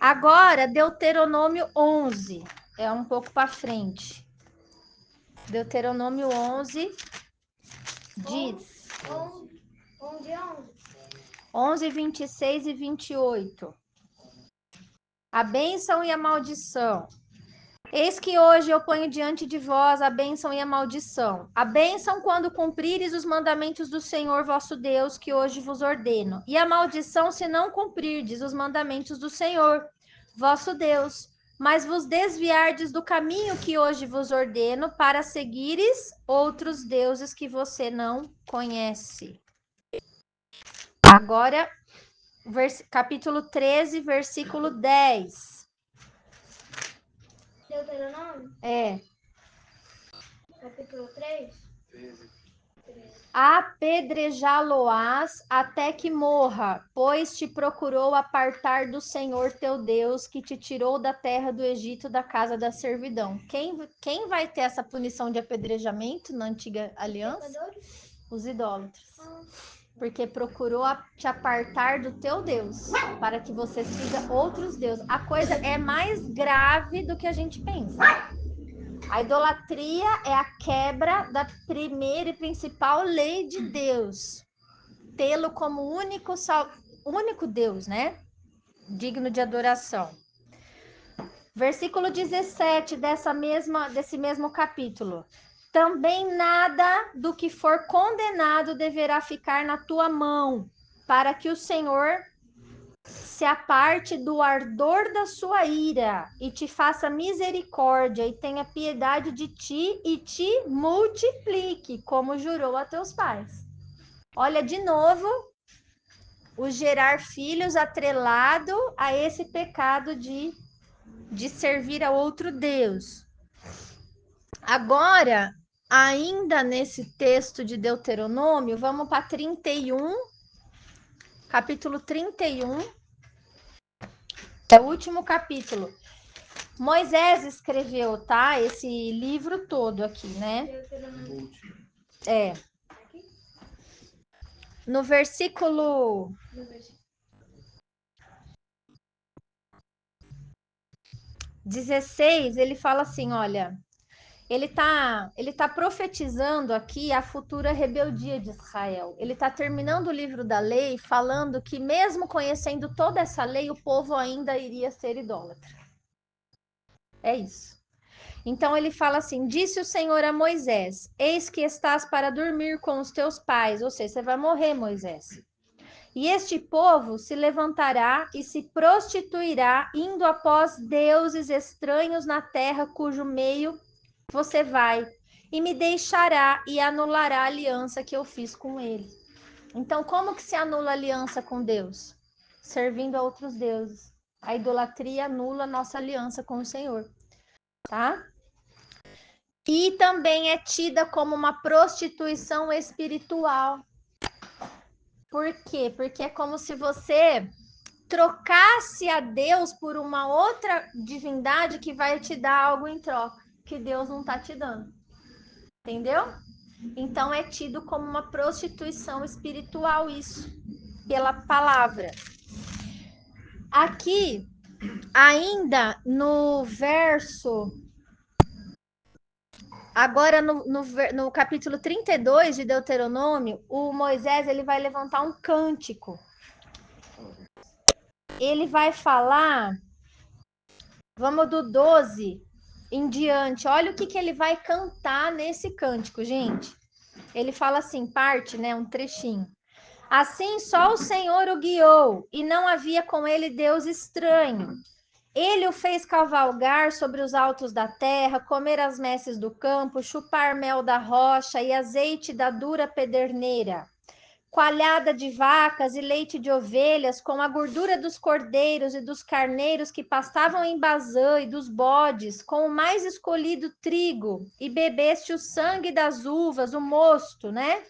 Agora, Deuteronômio 11. É um pouco para frente. Deuteronômio 11 diz... 11, 26 e 28. A bênção e a maldição. Eis que hoje eu ponho diante de vós a bênção e a maldição. A bênção quando cumprires os mandamentos do Senhor vosso Deus, que hoje vos ordeno. E a maldição se não cumprirdes os mandamentos do Senhor vosso Deus, mas vos desviardes do caminho que hoje vos ordeno, para seguires outros deuses que você não conhece. Agora, capítulo 13, versículo 10. Deuteronômio? É. Capítulo 3? Apedrejá-lo-ás até que morra, pois te procurou apartar do Senhor teu Deus, que te tirou da terra do Egito, da casa da servidão. Quem vai ter essa punição de apedrejamento na antiga aliança? Os idólatras. porque procurou te apartar do teu Deus, para que você siga outros deuses. A coisa é mais grave do que a gente pensa. A idolatria é a quebra da primeira e principal lei de Deus, tê-lo como único Deus, né? Digno de adoração. Versículo 17 desse mesmo capítulo. Também nada do que for condenado deverá ficar na tua mão, para que o Senhor se aparte do ardor da sua ira e te faça misericórdia e tenha piedade de ti e te multiplique, como jurou a teus pais. Olha, de novo, o gerar filhos atrelado a esse pecado de servir a outro Deus. Agora, ainda nesse texto de Deuteronômio, vamos para 31, capítulo 31. É o último capítulo. Moisés escreveu, tá? Esse livro todo aqui, né? É. No versículo 16, ele fala assim, olha, ele tá profetizando aqui a futura rebeldia de Israel. Ele tá terminando o livro da lei falando que mesmo conhecendo toda essa lei, o povo ainda iria ser idólatra. É isso. Então ele fala assim: disse o Senhor a Moisés: eis que estás para dormir com os teus pais, ou seja, você vai morrer, Moisés. E este povo se levantará e se prostituirá, indo após deuses estranhos na terra, cujo meio você vai, e me deixará e anulará a aliança que eu fiz com ele. Então, como que se anula a aliança com Deus? Servindo a outros deuses. A idolatria anula a nossa aliança com o Senhor, tá? E também é tida como uma prostituição espiritual. Por quê? Porque é como se você trocasse a Deus por uma outra divindade que vai te dar algo em troca, que Deus não está te dando. Entendeu? Então é tido como uma prostituição espiritual isso, pela palavra. Aqui, ainda no verso... Agora, no capítulo 32 de Deuteronômio, o Moisés ele vai levantar um cântico. Ele vai falar, vamos do 12 em diante. Olha o que ele vai cantar nesse cântico, gente. Ele fala assim, parte, né, um trechinho. Assim só o Senhor o guiou, e não havia com ele Deus estranho. Ele o fez cavalgar sobre os altos da terra, comer as messes do campo, chupar mel da rocha e azeite da dura pederneira, coalhada de vacas e leite de ovelhas, com a gordura dos cordeiros e dos carneiros que pastavam em Bazã e dos bodes, com o mais escolhido trigo, e bebeste o sangue das uvas, o mosto, né?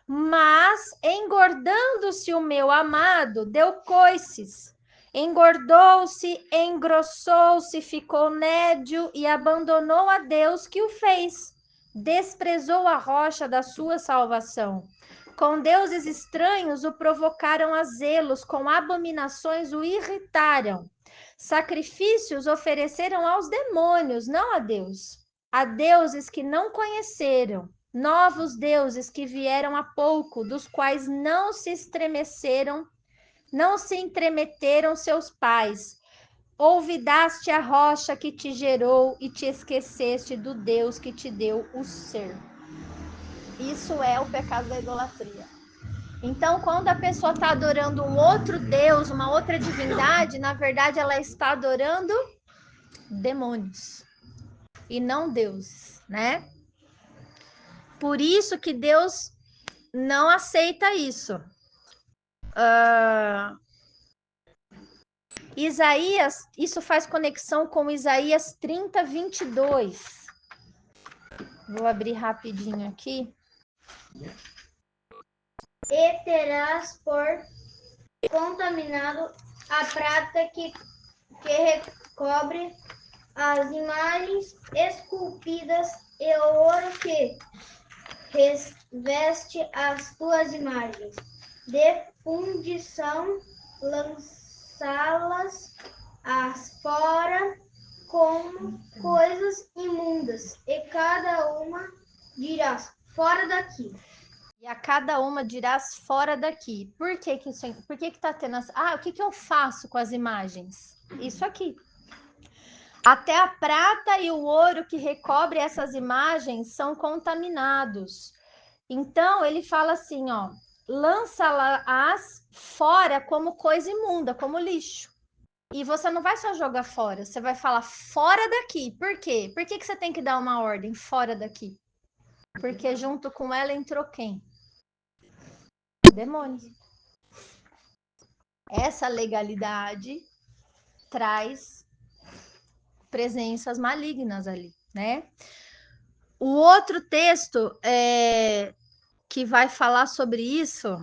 Mas, engordando-se o meu amado, deu coices. Engordou-se, engrossou-se, ficou nédio e abandonou a Deus que o fez. Desprezou a rocha da sua salvação. Com deuses estranhos o provocaram a zelos, com abominações o irritaram. Sacrifícios ofereceram aos demônios, não a Deus. A deuses que não conheceram. Novos deuses que vieram há pouco, dos quais não se estremeteram seus pais. Olvidaste a rocha que te gerou e te esqueceste do Deus que te deu o ser. Isso é o pecado da idolatria. Então, quando a pessoa está adorando um outro Deus, uma outra divindade, na verdade ela está adorando demônios e não deuses, né? Por isso que Deus não aceita isso. Isaías, isso faz conexão com Isaías 30, 22. Vou abrir rapidinho aqui. E terás por contaminado a prata que recobre as imagens esculpidas e o ouro que reveste as tuas imagens. de fundição, lançá-las fora como coisas imundas, e cada uma dirás, fora daqui. E a cada uma dirás fora daqui. Por que que tá tendo o que eu faço com as imagens? Isso aqui. Até a prata e o ouro que recobre essas imagens são contaminados. Então, ele fala assim, ó, lança-as fora como coisa imunda, como lixo. E você não vai só jogar fora, você vai falar fora daqui. Por quê? Por que você tem que dar uma ordem fora daqui? Porque junto com ela entrou quem? Demônios. Essa legalidade traz presenças malignas ali, né? O outro texto que vai falar sobre isso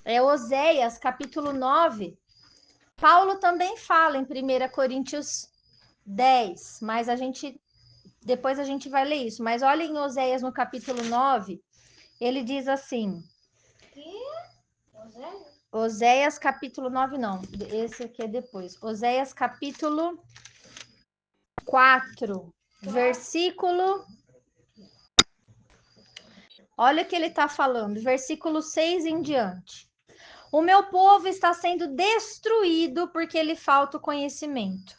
é Oséias, capítulo 9. Paulo também fala em 1 Coríntios 10, mas depois a gente vai ler isso. Mas olha em Oséias no capítulo 9, ele diz assim... Oséias capítulo 9, não. Esse aqui é depois. Oséias capítulo 4, versículo... Olha o que ele está falando, versículo 6 em diante. O meu povo está sendo destruído porque lhe falta o conhecimento.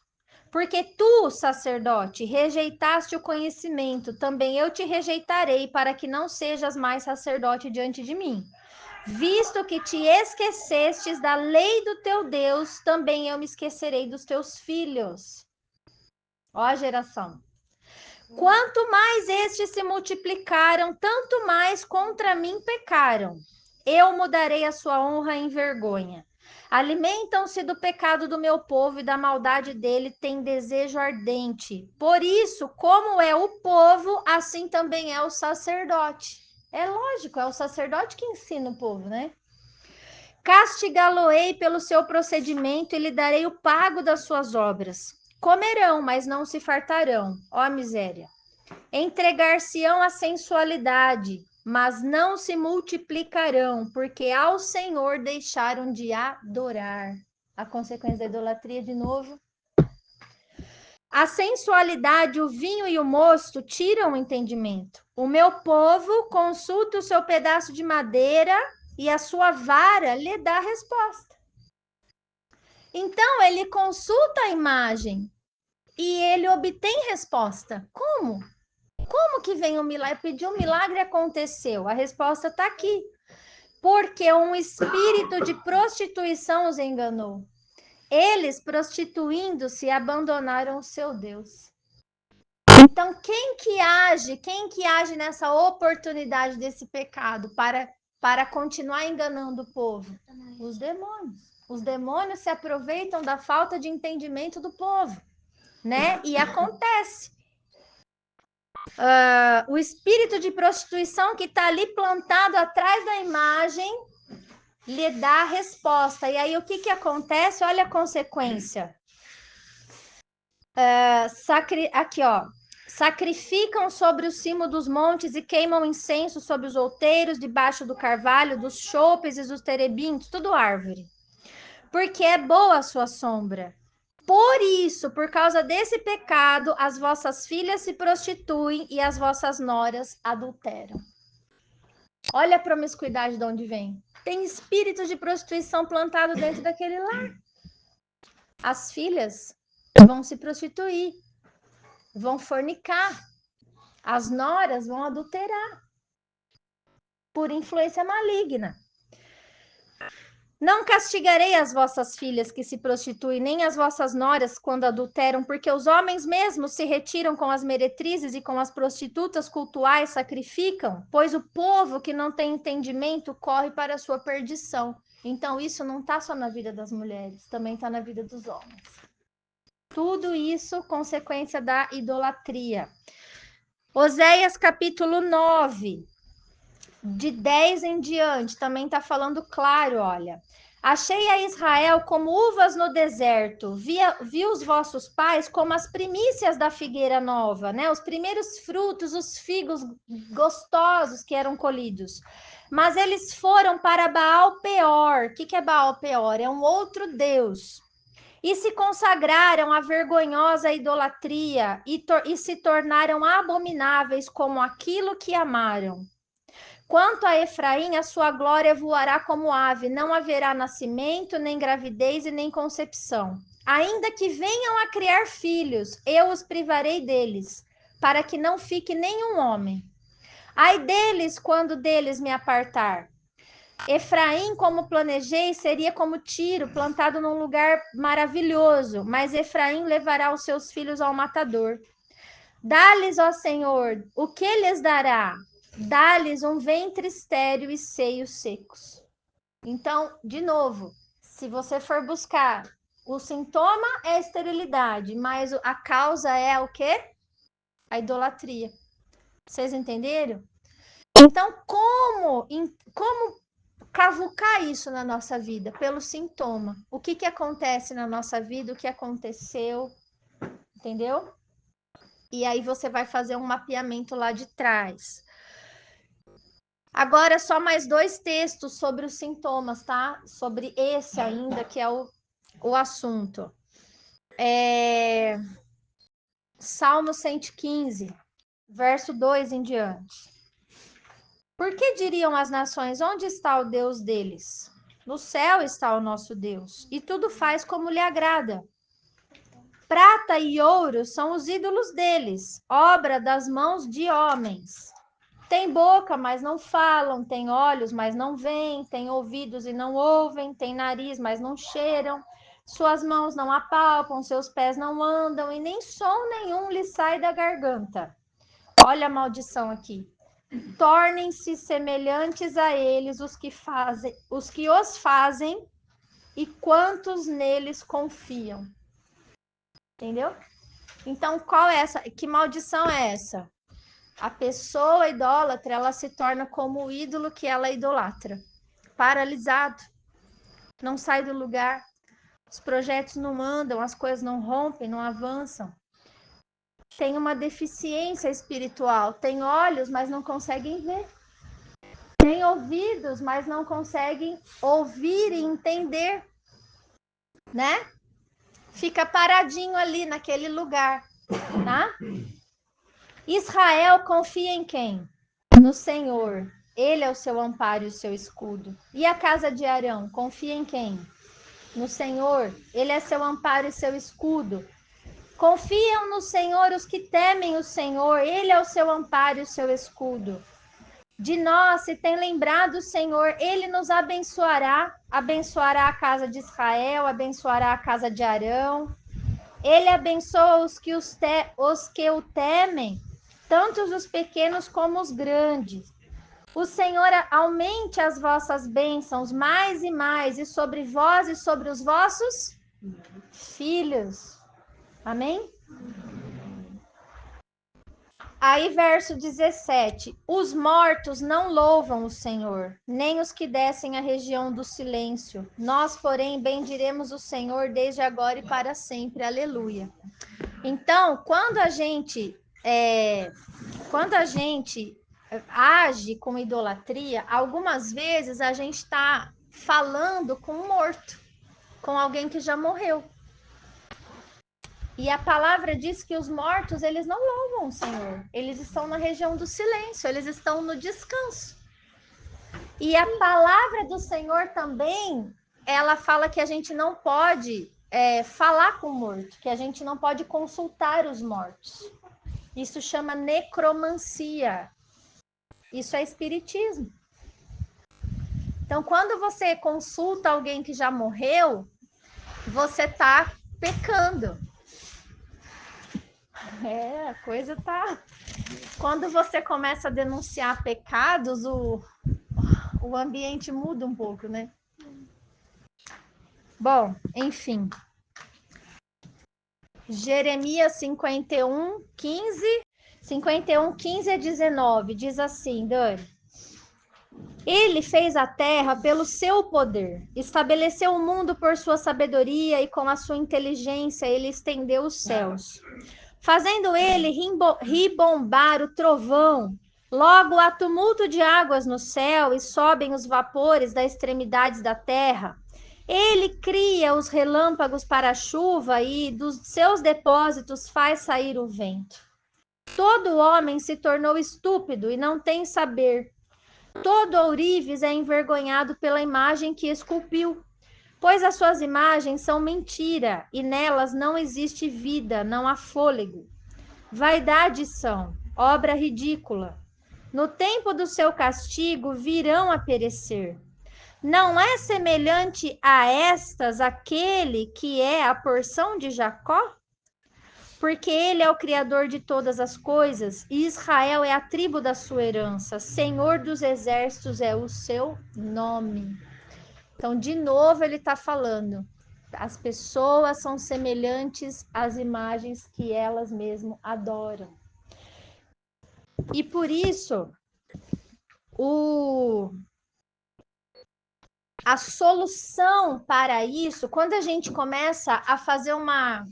Porque tu, sacerdote, rejeitaste o conhecimento, também eu te rejeitarei para que não sejas mais sacerdote diante de mim. Visto que te esquecestes da lei do teu Deus, também eu me esquecerei dos teus filhos. Ó a geração. Quanto mais estes se multiplicaram, tanto mais contra mim pecaram. Eu mudarei a sua honra em vergonha. Alimentam-se do pecado do meu povo e da maldade dele têm desejo ardente. Por isso, como é o povo, assim também é o sacerdote. É lógico, é o sacerdote que ensina o povo, né? Castigá-lo-ei pelo seu procedimento e lhe darei o pago das suas obras. Comerão, mas não se fartarão. Ó miséria. Entregar-se-ão à sensualidade, mas não se multiplicarão, porque ao Senhor deixaram de adorar. A consequência da idolatria, de novo. A sensualidade, o vinho e o mosto tiram o entendimento. O meu povo consulta o seu pedaço de madeira e a sua vara lhe dá a resposta. Então, ele consulta a imagem e ele obtém resposta. Como? Como que vem o milagre? Pediu um milagre e aconteceu. A resposta está aqui. Porque um espírito de prostituição os enganou. Eles, prostituindo-se, abandonaram o seu Deus. Então, quem que age nessa oportunidade desse pecado para continuar enganando o povo? Os demônios. Os demônios se aproveitam da falta de entendimento do povo, né? E acontece. O espírito de prostituição que está ali plantado atrás da imagem lhe dá a resposta. E aí, o que acontece? Olha a consequência. Aqui, ó. Sacrificam sobre o cimo dos montes e queimam incenso sobre os outeiros, debaixo do carvalho, dos choupes e dos terebintos, tudo árvore. Porque é boa a sua sombra. Por isso, por causa desse pecado, as vossas filhas se prostituem e as vossas noras adulteram. Olha a promiscuidade de onde vem. Tem espíritos de prostituição plantado dentro daquele lar. As filhas vão se prostituir, vão fornicar. As noras vão adulterar por influência maligna. Não castigarei as vossas filhas que se prostituem, nem as vossas noras quando adulteram, porque os homens mesmos se retiram com as meretrizes e com as prostitutas cultuais sacrificam, pois o povo que não tem entendimento corre para a sua perdição. Então, isso não está só na vida das mulheres, também está na vida dos homens. Tudo isso consequência da idolatria. Oséias capítulo 9, de 10 em diante, também está falando claro, olha. Achei a Israel como uvas no deserto, vi os vossos pais como as primícias da figueira nova, né? Os primeiros frutos, os figos gostosos que eram colhidos. Mas eles foram para Baal Peor. O que é Baal Peor? É um outro deus. E se consagraram à vergonhosa idolatria e se tornaram abomináveis como aquilo que amaram. Quanto a Efraim, a sua glória voará como ave, não haverá nascimento, nem gravidez e nem concepção. Ainda que venham a criar filhos, eu os privarei deles, para que não fique nenhum homem. Ai deles, quando deles me apartar. Efraim, como planejei, seria como Tiro, plantado num lugar maravilhoso, mas Efraim levará os seus filhos ao matador. Dá-lhes, ó Senhor, o que lhes dará? Dá-lhes um ventre estéril e seios secos. Então, de novo, se você for buscar, o sintoma é a esterilidade, mas a causa é o quê? A idolatria. Vocês entenderam? Então, como cavucar isso na nossa vida? Pelo sintoma. O que acontece na nossa vida, o que aconteceu, entendeu? E aí você vai fazer um mapeamento lá de trás. Agora, só mais 2 textos sobre os sintomas, tá? Sobre esse ainda, que é o assunto. Salmo 115, verso 2 em diante. Por que diriam as nações, onde está o Deus deles? No céu está o nosso Deus, e tudo faz como lhe agrada. Prata e ouro são os ídolos deles, obra das mãos de homens. Tem boca, mas não falam, tem olhos, mas não veem, tem ouvidos e não ouvem, tem nariz, mas não cheiram, suas mãos não apalpam, seus pés não andam, e nem som nenhum lhe sai da garganta. Olha a maldição aqui. Tornem-se semelhantes a eles os que os fazem e quantos neles confiam. Entendeu? Então, qual é essa? Que maldição é essa? A pessoa idólatra, ela se torna como o ídolo que ela idolatra. Paralisado, não sai do lugar, os projetos não andam, as coisas não rompem, não avançam. Tem uma deficiência espiritual, tem olhos, mas não conseguem ver. Tem ouvidos, mas não conseguem ouvir e entender, né? Fica paradinho ali naquele lugar, tá? Israel confia em quem? No Senhor. Ele é o seu amparo e o seu escudo. E a casa de Arão, confia em quem? No Senhor. Ele é seu amparo e seu escudo. Confiam no Senhor os que temem o Senhor. Ele é o seu amparo e o seu escudo. De nós, se tem lembrado o Senhor, ele nos abençoará. Abençoará a casa de Israel, abençoará a casa de Arão. Ele abençoa os que o temem, tanto os pequenos como os grandes. O Senhor aumente as vossas bênçãos mais e mais, e sobre vós e sobre os vossos filhos. Amém? Aí, verso 17. Os mortos não louvam o Senhor, nem os que descem a região do silêncio. Nós, porém, bendiremos o Senhor desde agora e para sempre. Aleluia. Então, quando a gente age com idolatria, algumas vezes a gente está falando com um morto, com alguém que já morreu. E a palavra diz que os mortos, eles não louvam o Senhor. Eles estão na região do silêncio, eles estão no descanso. E a palavra do Senhor também, ela fala que a gente não pode falar com o morto, que a gente não pode consultar os mortos. Isso chama necromancia. Isso é espiritismo. Então, quando você consulta alguém que já morreu, você está pecando. A coisa tá... Quando você começa a denunciar pecados, o ambiente muda um pouco, né? Bom, enfim. Jeremias 51, 15 a 19, diz assim, Dani. Ele fez a terra pelo seu poder, estabeleceu o mundo por sua sabedoria e com a sua inteligência ele estendeu os céus. Fazendo ele ribombar o trovão, logo há tumulto de águas no céu e sobem os vapores das extremidades da terra. Ele cria os relâmpagos para a chuva e dos seus depósitos faz sair o vento. Todo homem se tornou estúpido e não tem saber. Todo ourives é envergonhado pela imagem que esculpiu, pois as suas imagens são mentira e nelas não existe vida, não há fôlego. Vaidade são, obra ridícula. No tempo do seu castigo virão a perecer. Não é semelhante a estas aquele que é a porção de Jacó? Porque ele é o Criador de todas as coisas, e Israel é a tribo da sua herança. Senhor dos exércitos é o seu nome. Então, de novo, ele está falando. As pessoas são semelhantes às imagens que elas mesmas adoram. E por isso, a solução para isso, quando a gente começa a fazer um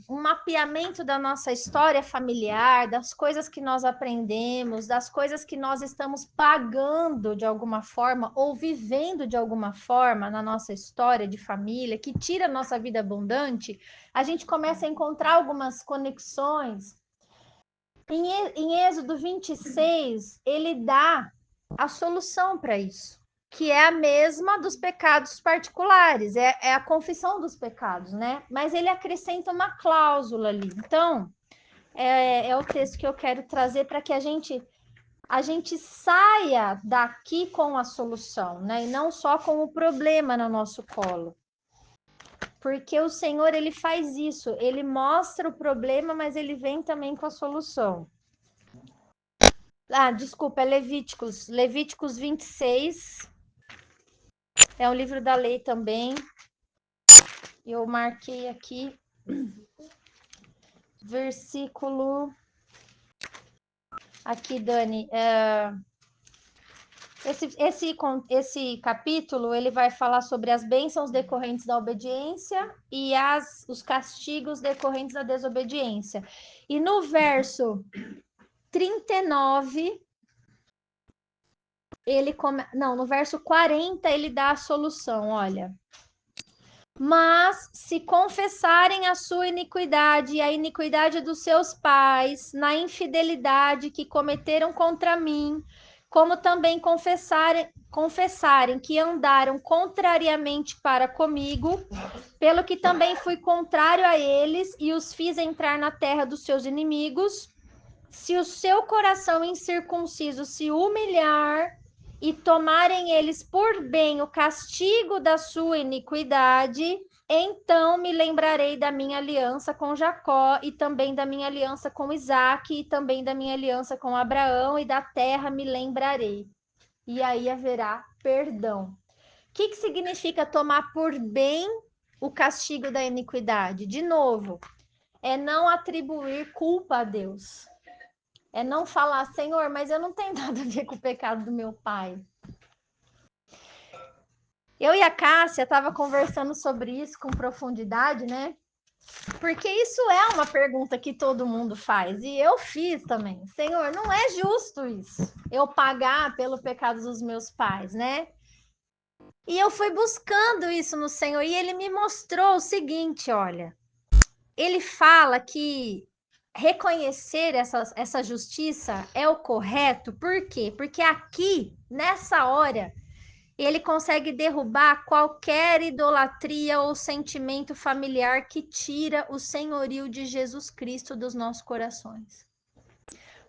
mapeamento da nossa história familiar, das coisas que nós aprendemos, das coisas que nós estamos pagando de alguma forma ou vivendo de alguma forma na nossa história de família, que tira a nossa vida abundante, a gente começa a encontrar algumas conexões. Em Êxodo 26, ele dá a solução para isso, que é a mesma dos pecados particulares, é a confissão dos pecados, né? Mas ele acrescenta uma cláusula ali. Então, é o texto que eu quero trazer para que a gente saia daqui com a solução, né? E não só com o problema no nosso colo. Porque o Senhor, ele faz isso, ele mostra o problema, mas ele vem também com a solução. Desculpa, é Levíticos 26. É um livro da lei também. Eu marquei aqui. Versículo. Aqui, Dani. Esse capítulo, ele vai falar sobre as bênçãos decorrentes da obediência e os castigos decorrentes da desobediência. E no verso 39... no verso 40 ele dá a solução, olha. Mas se confessarem a sua iniquidade e a iniquidade dos seus pais, na infidelidade que cometeram contra mim, como também confessarem que andaram contrariamente para comigo, pelo que também fui contrário a eles e os fiz entrar na terra dos seus inimigos, se o seu coração incircunciso se humilhar e tomarem eles por bem o castigo da sua iniquidade, então me lembrarei da minha aliança com Jacó e também da minha aliança com Isaque e também da minha aliança com Abraão e da terra me lembrarei. E aí haverá perdão. O que significa tomar por bem o castigo da iniquidade? De novo, é não atribuir culpa a Deus. É não falar, Senhor, mas eu não tenho nada a ver com o pecado do meu pai. Eu e a Cássia estava conversando sobre isso com profundidade, né? Porque isso é uma pergunta que todo mundo faz. E eu fiz também. Senhor, não é justo isso. Eu pagar pelo pecado dos meus pais, né? E eu fui buscando isso no Senhor. E ele me mostrou o seguinte, olha. Ele fala que reconhecer essa justiça é o correto. Por quê? Porque aqui, nessa hora, ele consegue derrubar qualquer idolatria ou sentimento familiar que tira o senhorio de Jesus Cristo dos nossos corações.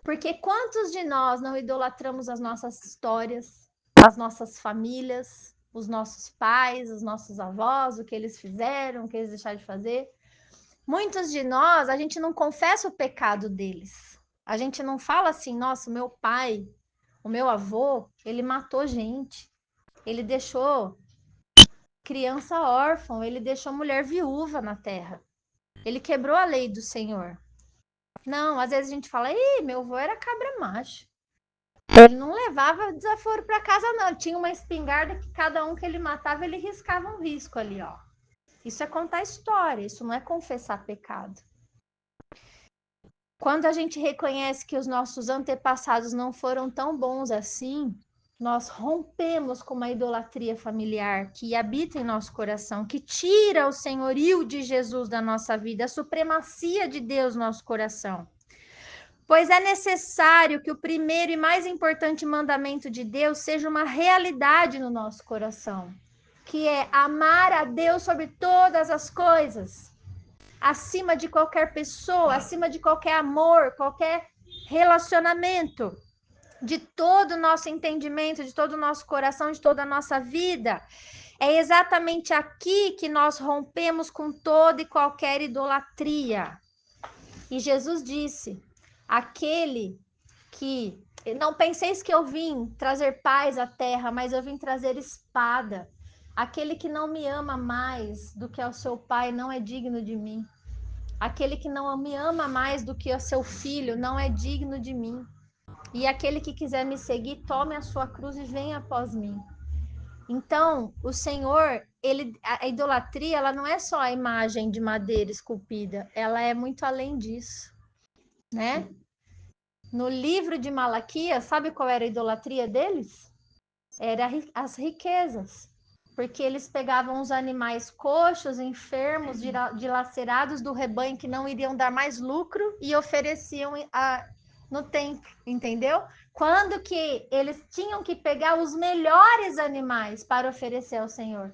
Porque quantos de nós não idolatramos as nossas histórias, as nossas famílias, os nossos pais, os nossos avós, o que eles fizeram, o que eles deixaram de fazer? Muitos de nós, a gente não confessa o pecado deles. A gente não fala assim, nossa, o meu pai, o meu avô, ele matou gente. Ele deixou criança órfã, ele deixou mulher viúva na terra. Ele quebrou a lei do Senhor. Não, às vezes a gente fala, meu avô era cabra macho. Ele não levava desaforo para casa, não. Ele tinha uma espingarda que cada um que ele matava, ele riscava um risco ali, ó. Isso é contar história, isso não é confessar pecado. Quando a gente reconhece que os nossos antepassados não foram tão bons assim, nós rompemos com uma idolatria familiar que habita em nosso coração, que tira o senhorio de Jesus da nossa vida, a supremacia de Deus no nosso coração. Pois é necessário que o primeiro e mais importante mandamento de Deus seja uma realidade no nosso coração, que é amar a Deus sobre todas as coisas, acima de qualquer pessoa, acima de qualquer amor, qualquer relacionamento, de todo o nosso entendimento, de todo o nosso coração, de toda a nossa vida. É exatamente aqui que nós rompemos com toda e qualquer idolatria. E Jesus disse: aquele que não penseis que eu vim trazer paz à terra, mas eu vim trazer espada. Aquele que não me ama mais do que ao seu pai não é digno de mim. Aquele que não me ama mais do que o seu filho não é digno de mim. E aquele que quiser me seguir, tome a sua cruz e venha após mim. Então, o Senhor, a idolatria, ela não é só a imagem de madeira esculpida, ela é muito além disso, né? No livro de Malaquias, sabe qual era a idolatria deles? Era as riquezas. Porque eles pegavam os animais coxos, enfermos, dilacerados do rebanho que não iriam dar mais lucro e ofereciam no templo, entendeu? Quando que eles tinham que pegar os melhores animais para oferecer ao Senhor.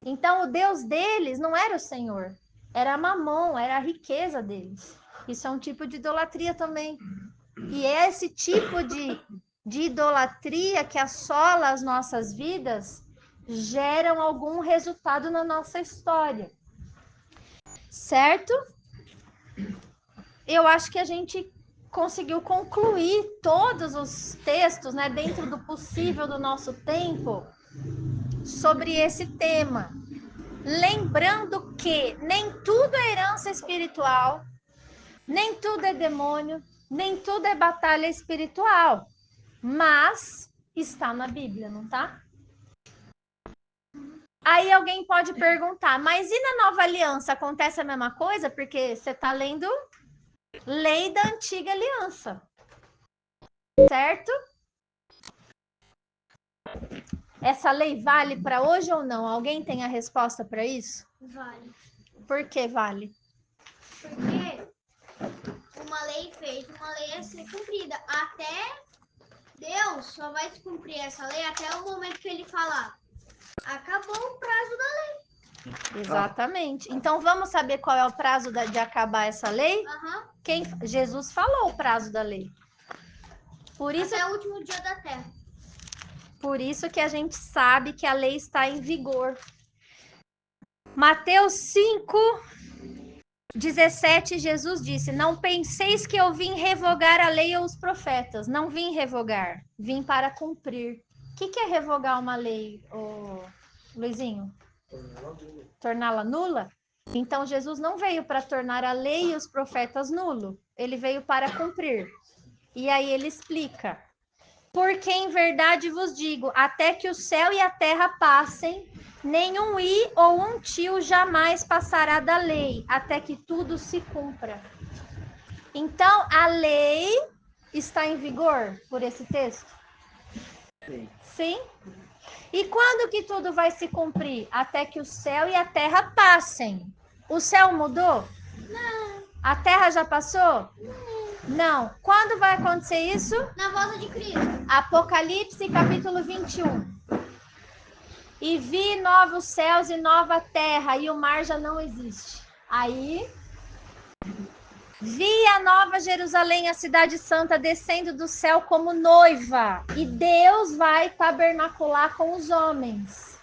Então, o Deus deles não era o Senhor, era Mamon, era a riqueza deles. Isso é um tipo de idolatria também. E é esse tipo de idolatria que assola as nossas vidas geram algum resultado na nossa história. Certo? Eu acho que a gente conseguiu concluir todos os textos, né, dentro do possível do nosso tempo, sobre esse tema. Lembrando que nem tudo é herança espiritual, nem tudo é demônio, nem tudo é batalha espiritual, mas está na Bíblia, não tá? Aí alguém pode perguntar, mas e na Nova Aliança acontece a mesma coisa? Porque você está lendo lei da Antiga Aliança, certo? Essa lei vale para hoje ou não? Alguém tem a resposta para isso? Vale. Por que vale? Porque uma lei feita, uma lei é ser cumprida. Até Deus só vai cumprir essa lei até o momento que ele falar: acabou o prazo da lei. Exatamente. Então vamos saber qual é o prazo de acabar essa lei? Jesus falou o prazo da lei. Até o último dia da terra. Por isso que a gente sabe que a lei está em vigor. Mateus 5:17, Jesus disse: não penseis que eu vim revogar a lei ou os profetas. Não vim revogar, vim para cumprir. O que é revogar uma lei, Luizinho? Torná-la nula? Então Jesus não veio para tornar a lei e os profetas nulo. Ele veio para cumprir. E aí ele explica: porque em verdade vos digo, até que o céu e a terra passem, nenhum i ou um tio jamais passará da lei, até que tudo se cumpra. Então, a lei está em vigor por esse texto? Sim. Sim? E quando que tudo vai se cumprir? Até que o céu e a terra passem. O céu mudou? Não. A terra já passou? Não. Quando vai acontecer isso? Na volta de Cristo. Apocalipse, capítulo 21. E vi novos céus e nova terra, e o mar já não existe. Aí, vi a nova Jerusalém, a cidade santa, descendo do céu como noiva. E Deus vai tabernacular com os homens.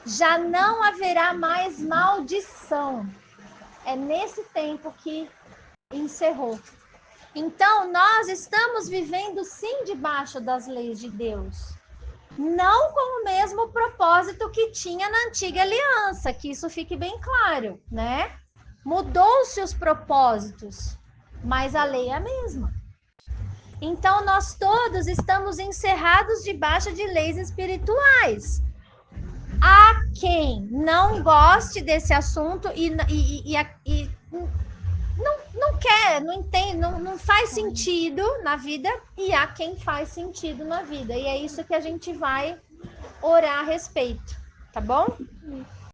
Já não haverá mais maldição. É nesse tempo que encerrou. Então, nós estamos vivendo sim debaixo das leis de Deus. Não com o mesmo propósito que tinha na antiga aliança, que isso fique bem claro, né? Mudou-se os propósitos, mas a lei é a mesma. Então, nós todos estamos encerrados debaixo de leis espirituais. Há quem não goste desse assunto e não quer, não entende, não faz sentido na vida, e há quem faz sentido na vida. E é isso que a gente vai orar a respeito, tá bom?